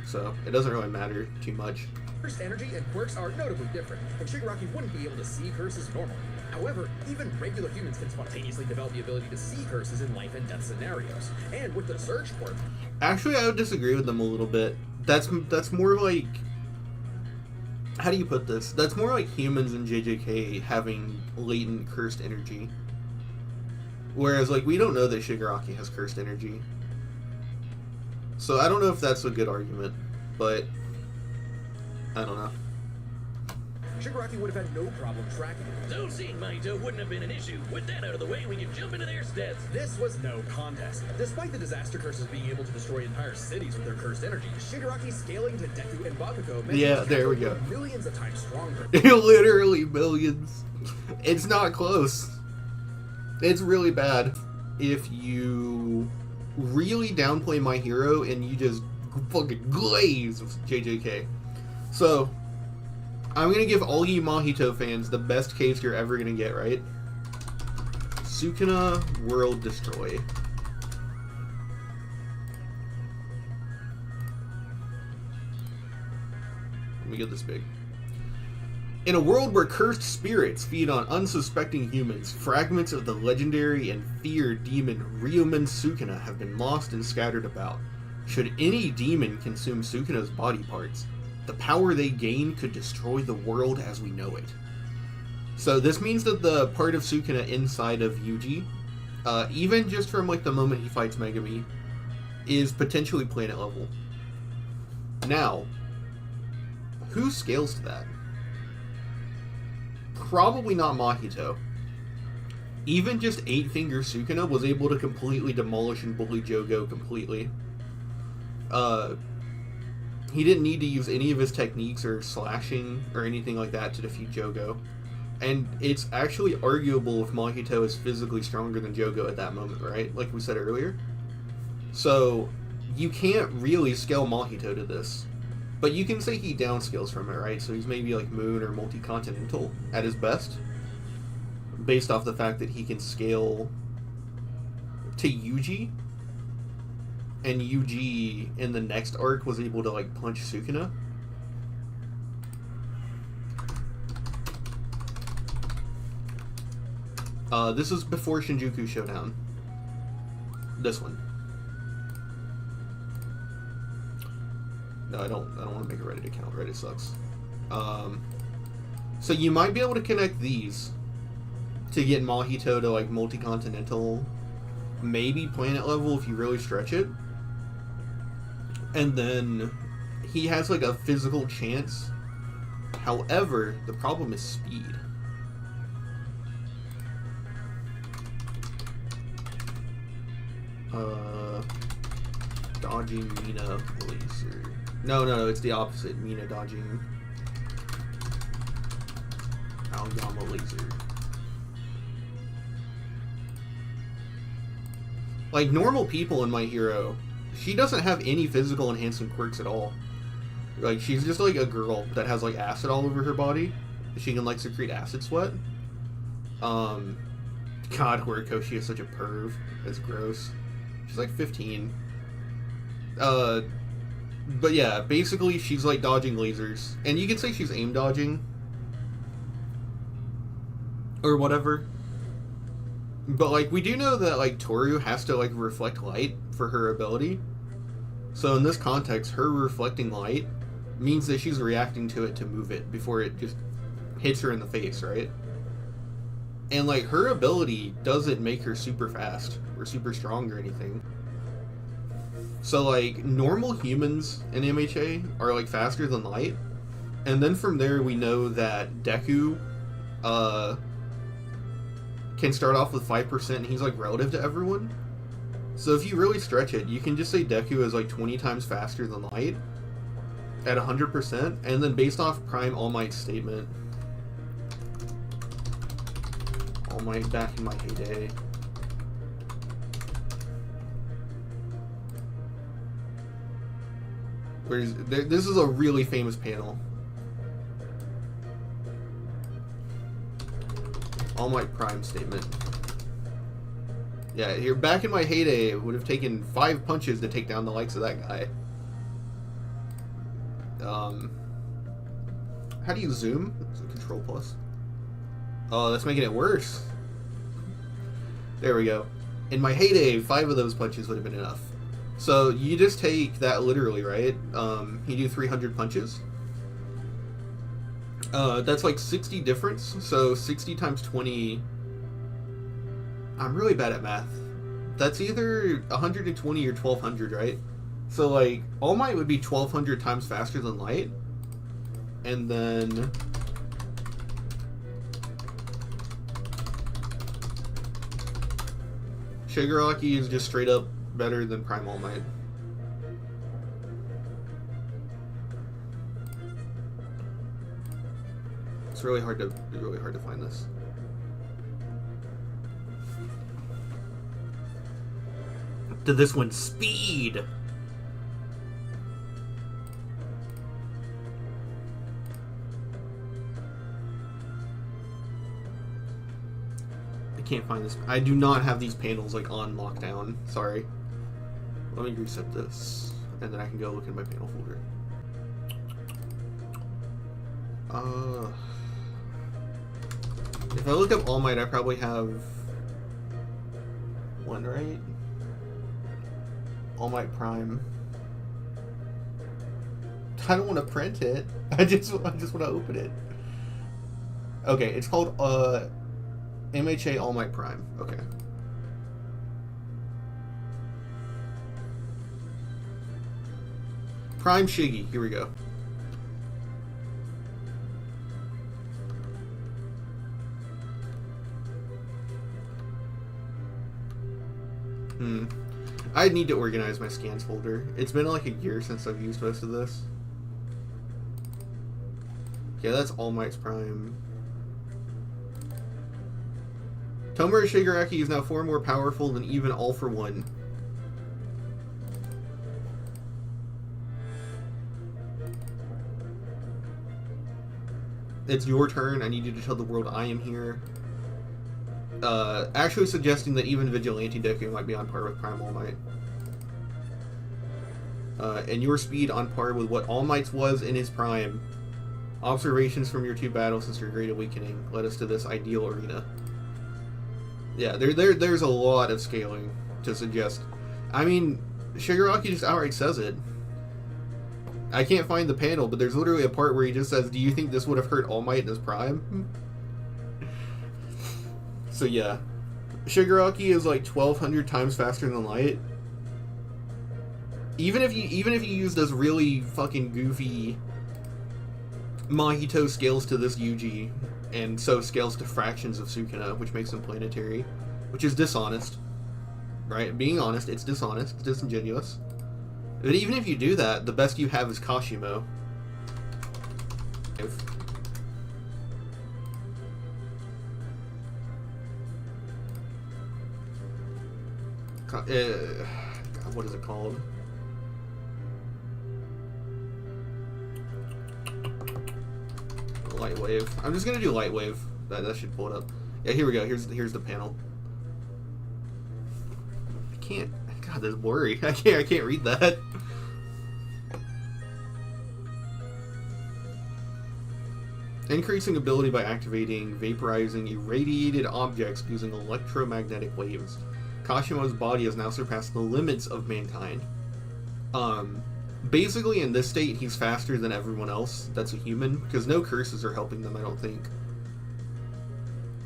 So it doesn't really matter too much. Cursed energy and quirks are notably different, and Shigaraki wouldn't be able to see curses normally. However, even regular humans can spontaneously develop the ability to see curses in life and death scenarios. And with the Surge quirk... Actually, I would disagree with them a little bit. That's more like... How do you put this? That's more like humans in JJK having latent cursed energy. Whereas, like, we don't know that Shigaraki has cursed energy. So I don't know if that's a good argument, but... I don't know. Shigaraki would have had no problem tracking it. So seeing Mahito wouldn't have been an issue. With that out of the way, we can jump into their stats. This was no contest. Despite the disaster curses being able to destroy entire cities with their cursed energy, Shigaraki scaling to Deku and Bakugo meant Yeah, there we go. millions of times stronger. Literally millions. It's not close. It's really bad if you really downplay my hero and you just fucking glaze with JJK. So, I'm gonna give all you Mahito fans the best case you're ever gonna get, right? Sukuna World Destroy. Let me get this big. In a world where cursed spirits feed on unsuspecting humans, fragments of the legendary and feared demon Ryumen Sukuna have been lost and scattered about. Should any demon consume Sukuna's body parts, the power they gain could destroy the world as we know it. So this means that the part of Sukuna inside of Yuji, even just from like the moment he fights Megami, is potentially planet level. Now, who scales to that? Probably not Mahito. Even just 8-finger Sukuna was able to completely demolish and bully Jogo completely. He didn't need to use any of his techniques or slashing or anything like that to defeat Jogo. And it's actually arguable if Mahito is physically stronger than Jogo at that moment, right? Like we said earlier. So, you can't really scale Mahito to this. But you can say he downscales from it, right? So he's maybe like Moon or Multi-Continental at his best. Based off the fact that he can scale to Yuji. And Yuji in the next arc was able to like punch Sukuna. This is before Shinjuku Showdown. This one. No, I don't want to make a Reddit account. Reddit sucks. So you might be able to connect these to get Mahito to like Multi-Continental, maybe planet level if you really stretch it. And then he has like a physical chance. However, the problem is speed. Dodging Mina laser. No, it's the opposite. Mina dodging Aoyama laser. Like normal people in My Hero, she doesn't have any physical enhancing quirks at all. Like she's just like a girl that has like acid all over her body. She can like secrete acid sweat. God, Horikoshi is such a perv. It's gross. She's like 15. But yeah, basically she's like dodging lasers. And you can say she's aim dodging. Or whatever. But like we do know that like Toru has to like reflect light for her ability. So in this context, her reflecting light means that she's reacting to it to move it before it just hits her in the face, right? And like her ability doesn't make her super fast or super strong or anything. So like normal humans in MHA are like faster than light. And then from there we know that Deku can start off with 5% and he's like relative to everyone. So if you really stretch it, you can just say Deku is like 20 times faster than light at 100%, and then based off Prime All Might's statement, All Might back in my heyday. This is a really famous panel. All Might Prime statement. Yeah, here back in my heyday, it would have taken 5 punches to take down the likes of that guy. How do you zoom? Control plus. Oh, that's making it worse. There we go. In my heyday, 5 of those punches would have been enough. So you just take that literally, right? You do 300 punches. That's like 60 difference. So 60 times 20. I'm really bad at math. That's either 120 or 1200, right? So like All Might would be 1200 times faster than light. And then Shigaraki is just straight up better than Prime All Might. It's really hard to find this. To this one, speed. I can't find this. I do not have these panels like on lockdown. Sorry. Let me reset this, and then I can go look in my panel folder. If I look up All Might, I probably have one, right? All Might Prime. I don't want to print it. I just want to open it. Okay, it's called MHA All Might Prime. Okay. Prime Shiggy. Here we go. I need to organize my scans folder. It's been like a year since I've used most of this. Yeah, that's All Might's Prime. Tomura Shigaraki is now far more powerful than even All for One. It's your turn. I need you to tell the world I am here. Actually suggesting that even Vigilante Deku might be on par with Prime All Might. And your speed on par with what All Might's was in his prime. Observations from your two battles since your Great Awakening led us to this ideal arena. Yeah, there's a lot of scaling to suggest. I mean, Shigaraki just outright says it. I can't find the panel, but there's literally a part where he just says, "Do you think this would have hurt All Might in his prime?" So yeah, Shigaraki is like 1,200 times faster than light. Even if you use this really fucking goofy Mahito scales to this Yuji, and so scales to fractions of Sukuna, which makes him planetary, which is dishonest, right? Being honest, it's dishonest, it's disingenuous. But even if you do that, the best you have is Kashimo. God, what is it called? Light Wave. I'm just gonna do Light Wave. That should pull it up. Yeah, here we go. Here's the panel. I can't. God, that's blurry. I can't read that. Increasing ability by activating vaporizing irradiated objects using electromagnetic waves. Kashimo's body has now surpassed the limits of mankind. Basically, in this state, he's faster than everyone else that's a human, because no curses are helping them, I don't think.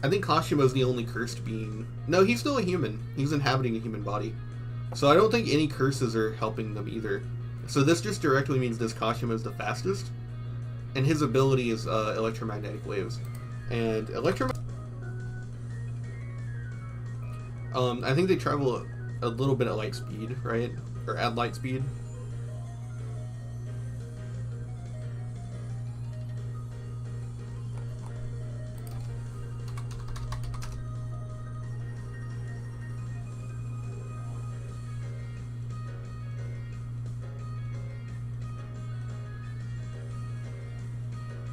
I think Kashimo's the only cursed being. No, he's still a human. He's inhabiting a human body. So I don't think any curses are helping them either. So this just directly means this Kashimo's the fastest, and his ability is electromagnetic waves. And I think they travel a little bit at light speed, right? Or at light speed.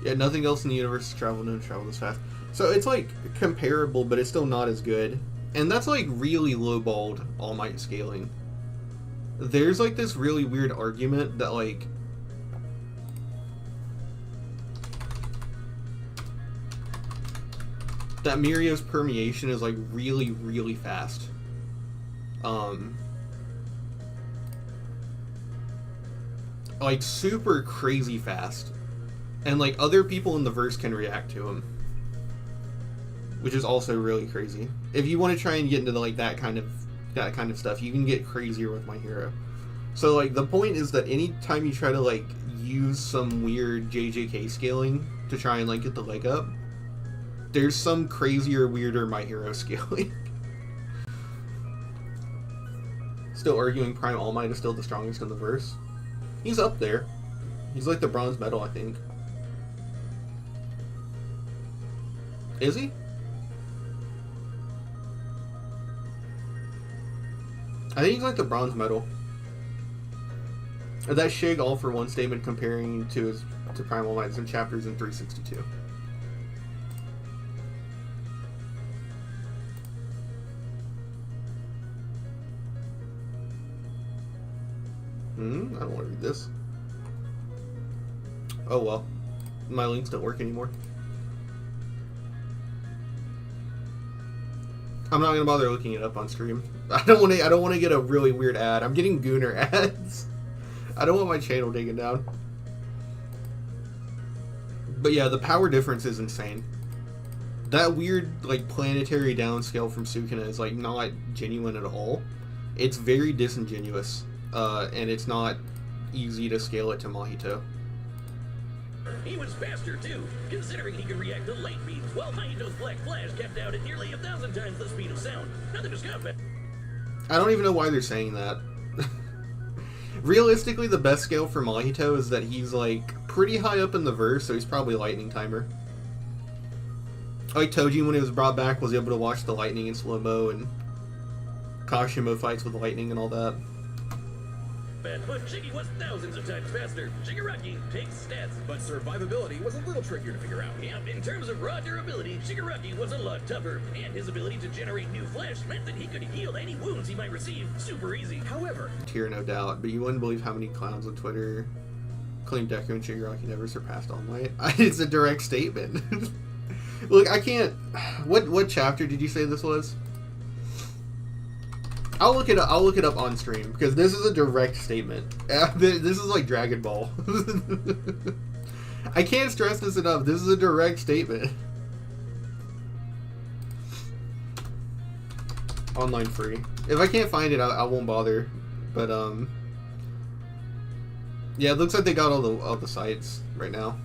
Yeah, nothing else in the universe has traveled this fast. So it's like comparable, but it's still not as good. And that's like really lowballed All Might scaling. There's like this really weird argument that like that Mirio's permeation is like really, really fast. Like super crazy fast. And like other people in the verse can react to him, which is also really crazy. If you want to try and get into like that kind of stuff, you can get crazier with My Hero. So like the point is that anytime you try to like use some weird JJK scaling to try and like get the leg up, there's some crazier, weirder My Hero scaling. Still arguing Prime All Might is still the strongest in the verse. He's up there. He's like the bronze medal, I think. Is he? I think he's like the bronze medal. That Shig All for One statement comparing to Prime All Might is in chapters in 362. I don't want to read this. Oh well. My links don't work anymore. I'm not gonna bother looking it up on stream. I don't want to get a really weird ad. I'm getting Gooner ads. I don't want my channel taken down. But yeah, the power difference is insane. That weird, like, planetary downscale from Sukuna is, like, not genuine at all. It's very disingenuous, and it's not easy to scale it to Mahito. He was faster, too, considering he could react to light beams, while Mahito's Black Flash kept out at nearly 1,000 times the speed of sound. Nothing to scoff at. I don't even know why they're saying that. Realistically, the best scale for Mahito is that he's, like, pretty high up in the verse, so he's probably lightning timer. Like Toji, when he was brought back, was able to watch the lightning in slow-mo, and Kashimo fights with lightning and all that. But Shiggy was thousands of times faster. Shigaraki takes stats. But survivability was a little trickier to figure out. Yep, in terms of raw durability, Shigaraki was a lot tougher, and his ability to generate new flesh meant that he could heal any wounds he might receive super easy. However, Tier, no doubt, but you wouldn't believe how many clowns on Twitter claim Deku and Shigaraki never surpassed All Might. It's a direct statement. Look, I can't... What chapter did you say this was? I'll look it up on stream, because this is a direct statement. This is like Dragon Ball. I can't stress this enough. This is a direct statement. Online free. If I can't find it, I won't bother. But yeah, it looks like they got all the sites right now.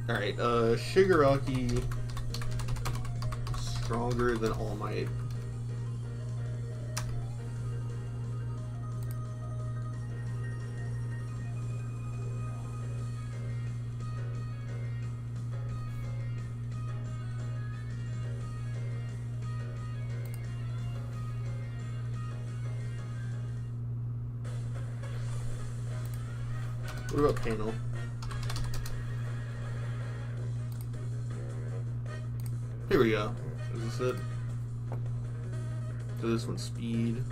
Alright, Shigaraki stronger than All Might. What about panel? Here we go. Is this it? So this one's speed.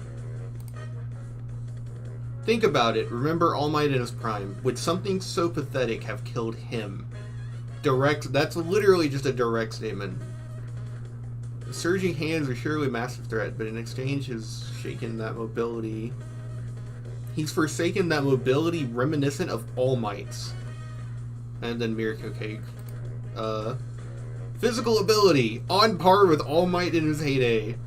Think about it. Remember All Might in his prime. Would something so pathetic have killed him? Direct. That's literally just a direct statement. Surging hands are surely a massive threat, but in exchange has shaken that mobility. He's forsaken that mobility reminiscent of All Might's. And then Miracle Cake. Physical ability, on par with All Might in his heyday.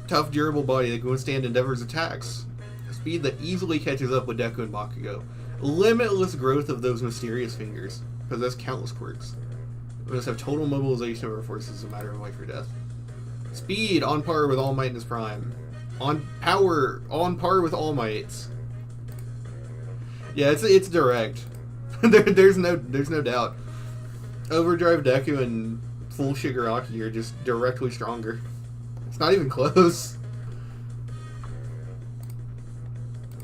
Tough, durable body that can withstand Endeavor's attacks. A speed that easily catches up with Deku and Bakugo. Limitless growth of those mysterious fingers. Possess countless quirks. Must have total mobilization of our forces, a matter of life or death. Speed, on par with All Might in his prime. On par with All Might's. Yeah, it's direct. there's no doubt. Overdrive Deku and full Shigaraki are just directly stronger. It's not even close.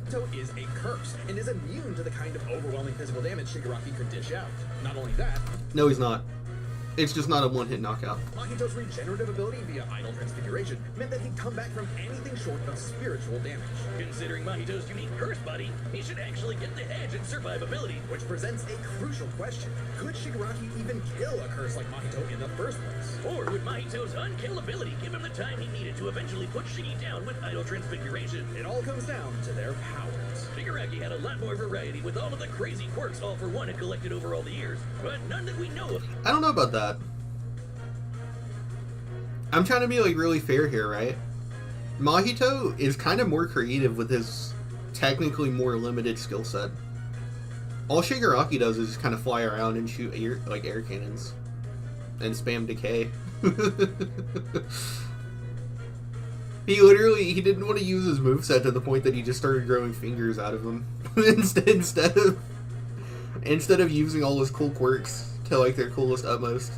Mahito is a curse and is immune to the kind of overwhelming physical damage Shigaraki could dish out. Not only that, No, he's not. It's just not a one-hit knockout. Mahito's regenerative ability via idle transfiguration meant that he'd come back from anything short of spiritual damage. Considering Mahito's unique curse body, he should actually get the edge in survivability. Which presents a crucial question. Could Shigaraki even kill a curse like Mahito in the first place? Or would Mahito's unkillability give him the time he needed to eventually put Shiggy down with idle transfiguration? It all comes down to their powers. Shigaraki had a lot more variety with all of the crazy quirks All for One had collected over all the years, but none that we know of. I don't know about that. I'm trying to be like really fair here, right? Mahito is kind of more creative with his technically more limited skill set. All Shigaraki does is just kind of fly around and shoot air cannons and spam decay. He didn't want to use his moveset to the point that he just started growing fingers out of him instead of using all his cool quirks to like their coolest utmost.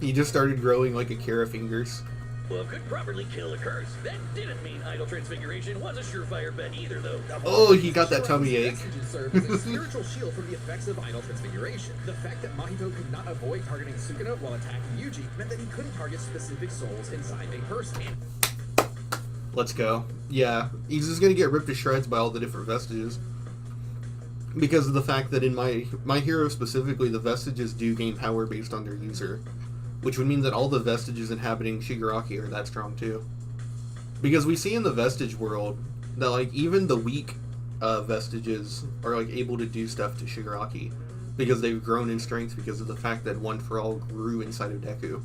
He just started growing like Akira fingers. Well, could properly kill a curse. That didn't mean idle transfiguration was a surefire bet either, though. Oh, he got that tummy ache. Vestiges served as a spiritual shield from the effects of idle transfiguration. The fact that Mahito could not avoid targeting Sukuna while attacking Yuji meant that he couldn't target specific souls inside a person. Let's go. Yeah, he's just gonna get ripped to shreds by all the different vestiges. Because of the fact that in My Hero specifically, the vestiges do gain power based on their user. which would mean that all the vestiges inhabiting Shigaraki are that strong too. Because we see in the vestige world that like even the weak vestiges are like able to do stuff to Shigaraki because they've grown in strength because of the fact that One for All grew inside of Deku.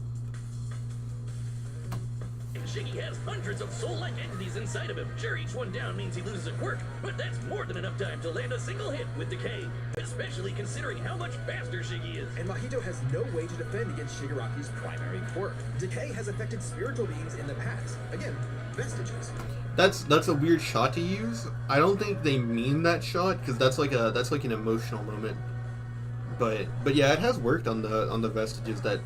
Shiggy has hundreds of soul-like entities inside of him. Sure, each one down means he loses a quirk, but that's more than enough time to land a single hit with Decay, especially considering how much faster Shiggy is. And Mahito has no way to defend against Shigaraki's primary quirk. Decay has affected spiritual beings in the past. Again, vestiges. That's a weird shot to use. I don't think they mean that shot because that's like an emotional moment. But yeah, it has worked on the vestiges that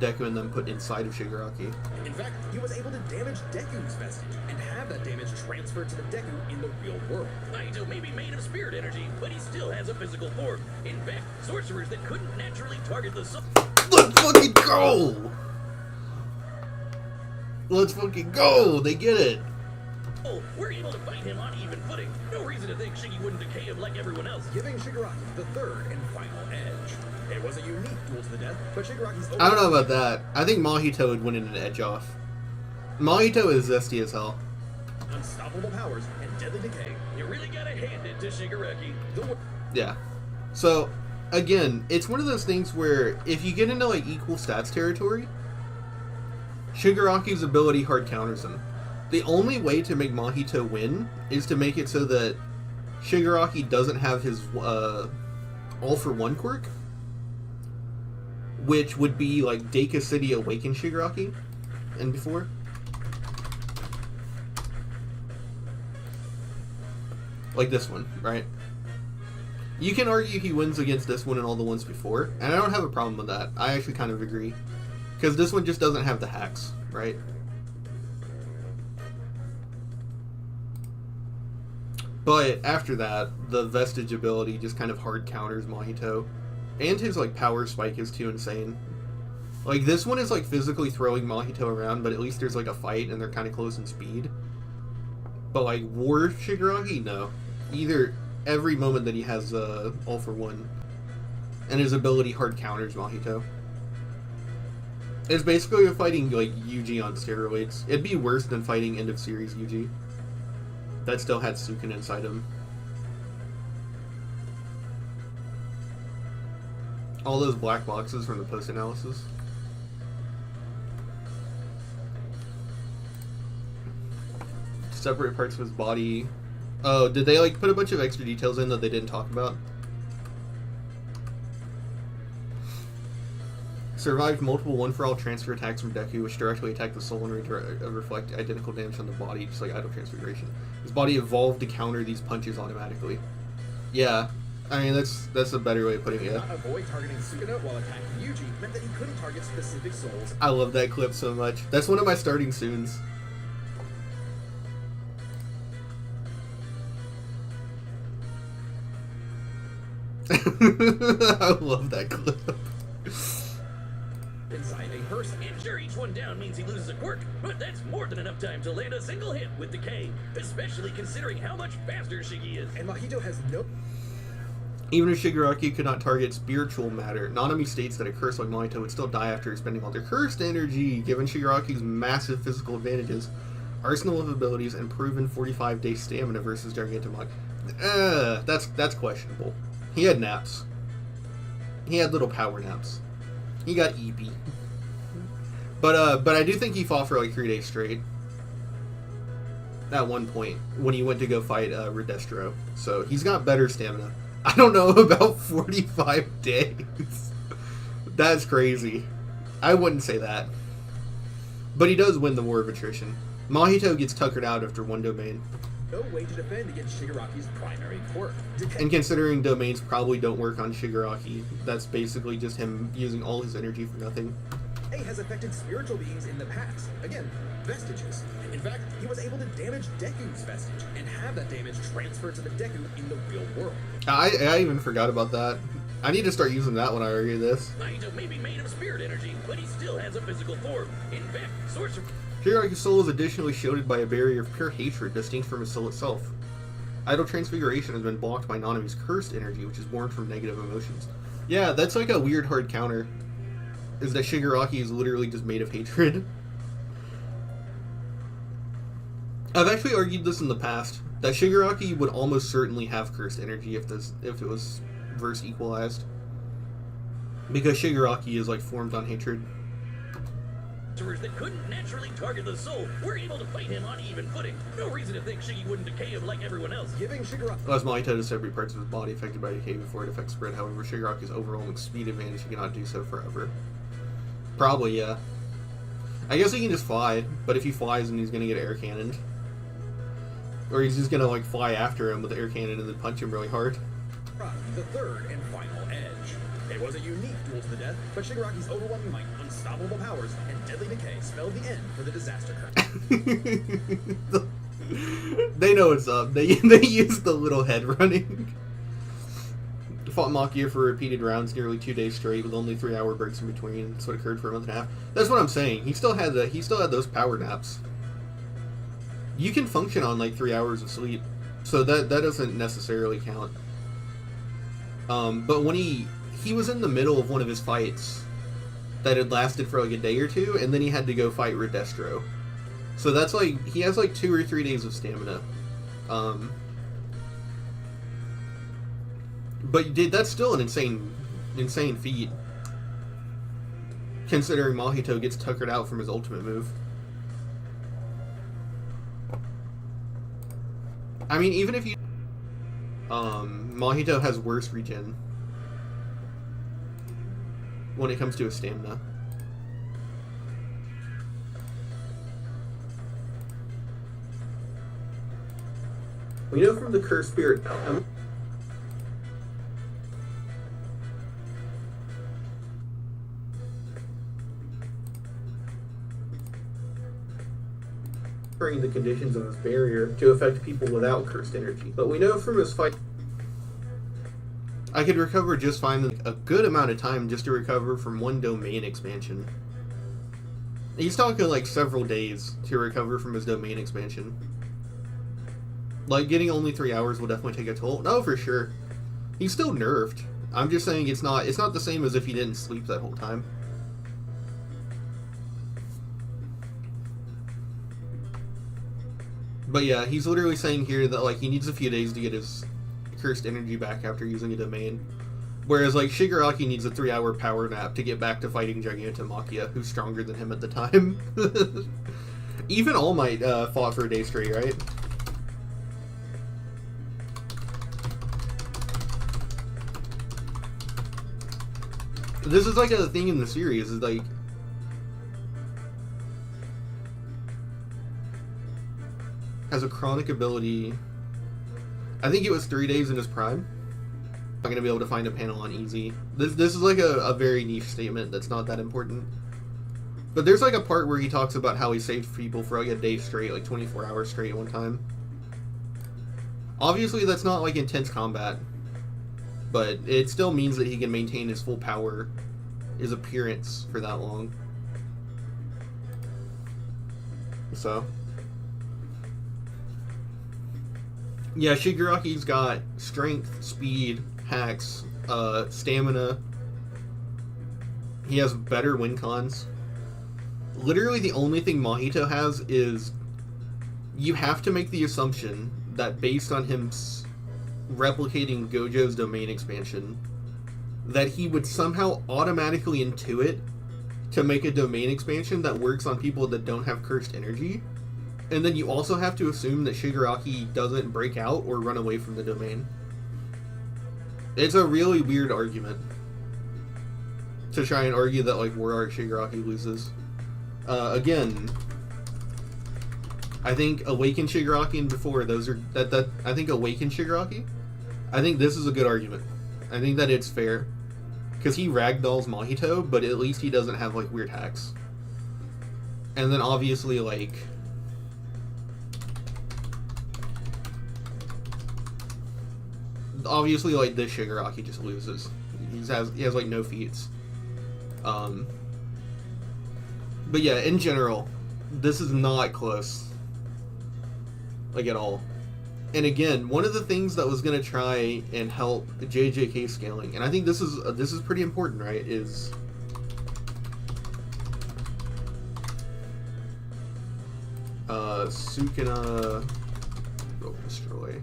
Deku and them put inside of Shigaraki. In fact, he was able to damage Deku's vestige and have that damage transferred to the Deku in the real world. Mahito may be made of spirit energy, but he still has a physical form. In fact, sorcerers that couldn't naturally target the soul. Let's fucking go! Let's fucking go! They get it! We're able to fight him on even footing. No reason to think Shiggy wouldn't decay him like everyone else. Giving Shigaraki the third and final edge. It was a unique duel to the death, but Shigaraki's... I don't know about that. I think Mahito would win in an edge off. Mahito is zesty as hell. Unstoppable powers and deadly decay. You really gotta hand it to Shigaraki. Yeah. So, again, it's one of those things where if you get into like equal stats territory, Shigaraki's ability hard counters him. The only way to make Mahito win is to make it so that Shigaraki doesn't have his All for One quirk, which would be like Deka City Awaken Shigaraki and before. Like this one, right? You can argue he wins against this one and all the ones before, and I don't have a problem with that. I actually kind of agree. Because this one just doesn't have the hacks, right? But after that, the Vestige ability just kind of hard counters Mahito. And his like power spike is too insane. Like this one is like physically throwing Mahito around, but at least there's like a fight and they're kind of close in speed. But like War Shigaraki, no. Either every moment that he has All for One, and his ability hard counters Mahito. It's basically fighting like Yuji on steroids. It'd be worse than fighting end of series Yuji. That still had Sukin inside him. All those black boxes from the post-analysis. Separate parts of his body. Oh, did they like put a bunch of extra details in that they didn't talk about? Survived multiple one-for-all transfer attacks from Deku, which directly attack the soul and reflect identical damage on the body, just like Idle Transfiguration. His body evolved to counter these punches automatically. Yeah, I mean that's a better way of putting it. Not avoid targeting Sukuna while attacking Yuji meant that he couldn't target specific souls. I love that clip so much. That's one of my starting soons. I love that clip. Inside a person. And sure, each one down means he loses a quirk, but that's more than enough time to land a single hit with Decay, especially considering how much faster Shiggy is. And Mahito has no... Even if Shigaraki could not target spiritual matter, Nanami states that a curse like Mahito would still die after expending all their cursed energy, given Shigaraki's massive physical advantages, arsenal of abilities, and proven 45-day stamina versus Gigantomach. That's questionable. He had naps. He had little power naps. He got EP. But I do think he fought for like 3 days straight. At one point, when he went to go fight Redestro. So he's got better stamina. I don't know about 45 days. That's crazy. I wouldn't say that. But he does win the War of Attrition. Mahito gets tuckered out after one domain. No way to defend against Shigaraki's primary quirk. And considering domains probably don't work on Shigaraki, that's basically just him using all his energy for nothing. Decay has affected spiritual beings in the past. Again, vestiges. In fact, he was able to damage Deku's vestige and have that damage transferred to the Deku in the real world. I even forgot about that. I need to start using that when I argue this. Mahito may be made of spirit energy, but he still has a physical form. In fact, sorcerer... Shigaraki's soul is additionally shielded by a barrier of pure hatred distinct from his soul itself. Idle Transfiguration has been blocked by Nanami's cursed energy, which is born from negative emotions. Yeah, that's like a weird hard counter. is that Shigaraki is literally just made of hatred. I've actually argued this in the past, that Shigaraki would almost certainly have cursed energy if it was verse equalized. Because Shigaraki is like formed on hatred. That couldn't naturally target the soul were able to fight him on even footing. No reason to think Shiggy wouldn't decay him like everyone else. Giving Shigaraki... Allows Mahito to separate parts of his body affected by decay before it affects spread. However, Shigaraki's overwhelming speed advantage, he cannot do so forever. Probably, yeah. I guess he can just fly, but if he flies, then he's gonna get air cannoned. Or he's just gonna, like, fly after him with the air cannon and then punch him really hard. The third and final edge. It was a unique duel to the death, but Shigaraki's overwhelming might, unstoppable powers, and deadly decay spelled the end for the disaster curtain. They know what's up. They use the little head running. Fought Makia for repeated rounds, nearly 2 days straight, with only 3-hour breaks in between. That's what occurred for a month and a half. That's what I'm saying. He still had those power naps. You can function on like 3 hours of sleep, so that doesn't necessarily count. But when he was in the middle of one of his fights that had lasted for like a day or two, and then he had to go fight Redestro. So that's like, he has like 2 or 3 days of stamina. But that's still an insane feat, considering Mahito gets tuckered out from his ultimate move. I mean, even if you... Mahito has worse regen when it comes to his stamina. We know from the Cursed Spirit... the conditions of his barrier to affect people without cursed energy. But we know from his fight... I could recover just fine, a good amount of time just to recover from one domain expansion. He's talking like several days to recover from his domain expansion. Like, getting only 3 hours will definitely take a toll. No, for sure. He's still nerfed. I'm just saying it's not the same as if he didn't sleep that whole time. But yeah, he's literally saying here that like he needs a few days to get his cursed energy back after using a domain. Whereas like Shigaraki needs a 3-hour power nap to get back to fighting Gigantomachia, who's stronger than him at the time. Even All Might fought for a day straight, right? This is like a thing in the series, is like has a chronic ability. I think it was 3 days in his prime. I'm not gonna be able to find a panel on easy. This is like a very niche statement that's not that important. But there's like a part where he talks about how he saved people for like a day straight, like 24 hours straight one time. Obviously that's not like intense combat, but it still means that he can maintain his full power, his appearance for that long. So yeah, Shigaraki's got strength, speed, hacks, stamina. He has better win cons. Literally the only thing Mahito has is you have to make the assumption that based on him replicating Gojo's domain expansion, that he would somehow automatically intuit to make a domain expansion that works on people that don't have cursed energy. And then you also have to assume that Shigaraki doesn't break out or run away from the domain. It's a really weird argument to try and argue that like War Art Shigaraki loses. Again, I think Awakened Shigaraki and before those are that I think Awakened Shigaraki. I think this is a good argument. I think that it's fair because he ragdolls Mahito, but at least he doesn't have like weird hacks. And then obviously like this Shigaraki just loses. He has like no feats. But yeah, in general, this is not close, like at all. And again, one of the things that was going to try and help JJK scaling, and I think this is pretty important, right? Is Sukuna will destroy.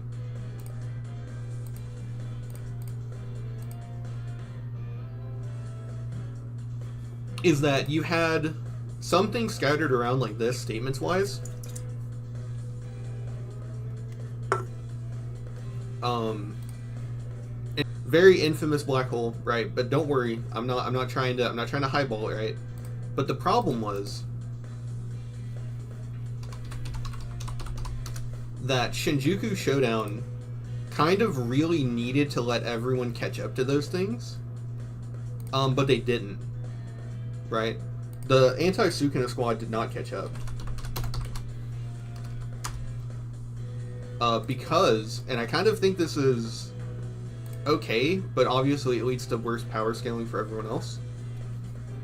Is that you had something scattered around like this, statements-wise. Very infamous black hole, right? But don't worry, I'm not trying to highball it, right? But the problem was that Shinjuku Showdown kind of really needed to let everyone catch up to those things, but they didn't, right? The anti-Sukuna squad did not catch up. Because, and I kind of think this is okay, but obviously it leads to worse power scaling for everyone else.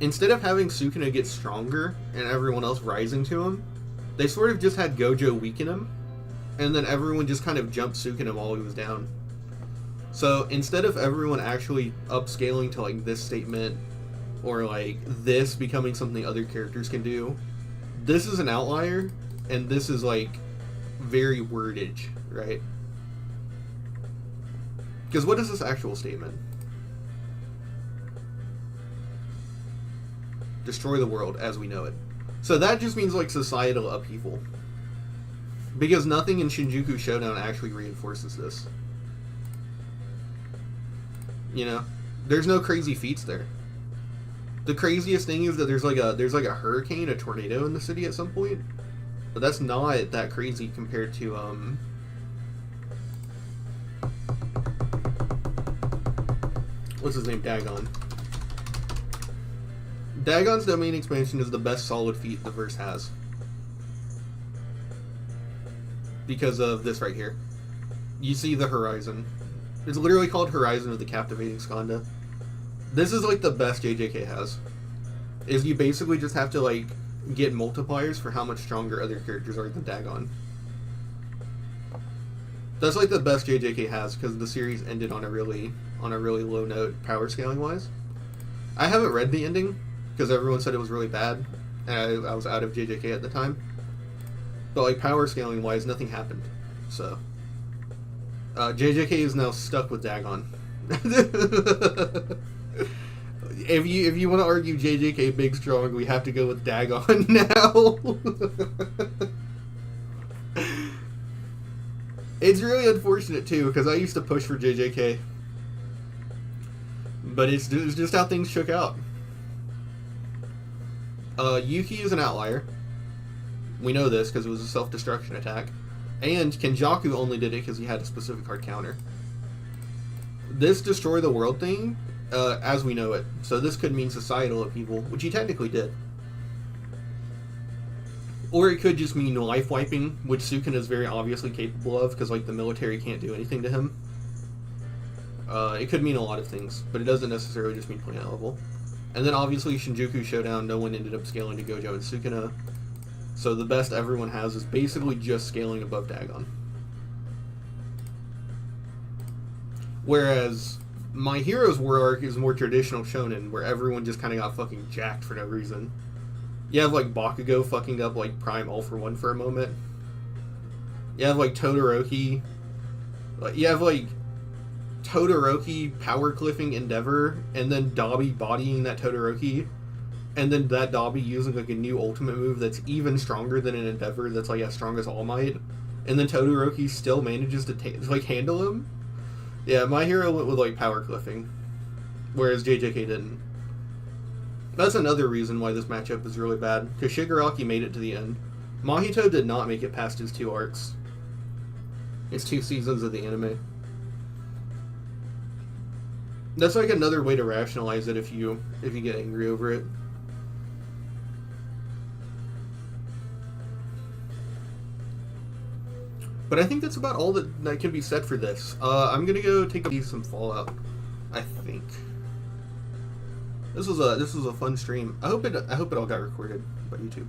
Instead of having Sukuna get stronger and everyone else rising to him, they sort of just had Gojo weaken him, and then everyone just kind of jumped Sukuna while he was down. So instead of everyone actually upscaling to like this statement, or like this becoming something other characters can do, this is an outlier, and this is like very wordage, right? Because what is this actual statement? Destroy the world as we know it. So that just means like societal upheaval. Because nothing in Shinjuku Showdown actually reinforces this. You know? There's no crazy feats there. The craziest thing is that there's like a hurricane, a tornado in the city at some point. But that's not that crazy compared to what's his name? Dagon. Dagon's domain expansion is the best solid feat the verse has. Because of this right here. You see the horizon. It's literally called Horizon of the Captivating Skanda. This is like the best JJK has. Is you basically just have to like get multipliers for how much stronger other characters are than Dagon. That's like the best JJK has because the series ended on a really low note power scaling wise. I haven't read the ending because everyone said it was really bad and I was out of JJK at the time. But like power scaling wise, nothing happened. So JJK is now stuck with Dagon. If you want to argue JJK big strong, we have to go with Dagon now. It's really unfortunate too because I used to push for JJK, but it's just how things shook out. Yuki is an outlier. We know this because it was a self-destruction attack. And Kenjaku only did it because he had a specific hard counter. This destroy the world thing, as we know it. So this could mean societal upheaval, which he technically did. Or it could just mean life wiping, which Sukuna is very obviously capable of because like the military can't do anything to him. It could mean a lot of things, but it doesn't necessarily just mean planet level. And then obviously Shinjuku Showdown, no one ended up scaling to Gojo and Sukuna. So the best everyone has is basically just scaling above Dagon. Whereas My Hero's War Arc is more traditional shonen, where everyone just kind of got fucking jacked for no reason. You have like Bakugo fucking up like Prime All for One for a moment. You have like Todoroki. You have like Todoroki power cliffing Endeavor, and then Dabi bodying that Todoroki. And then that Dabi using like a new ultimate move that's even stronger than an Endeavor that's like as strong as All Might. And then Todoroki still manages to like handle him. Yeah, My Hero went with like power cliffing, whereas JJK didn't. That's another reason why this matchup is really bad, because Shigaraki made it to the end. Mahito did not make it past his 2 arcs. It's 2 seasons of the anime. That's like another way to rationalize it if you get angry over it. But I think that's about all that can be said for this. I'm gonna go take some Fallout, I think. This was a fun stream. I hope it all got recorded by YouTube.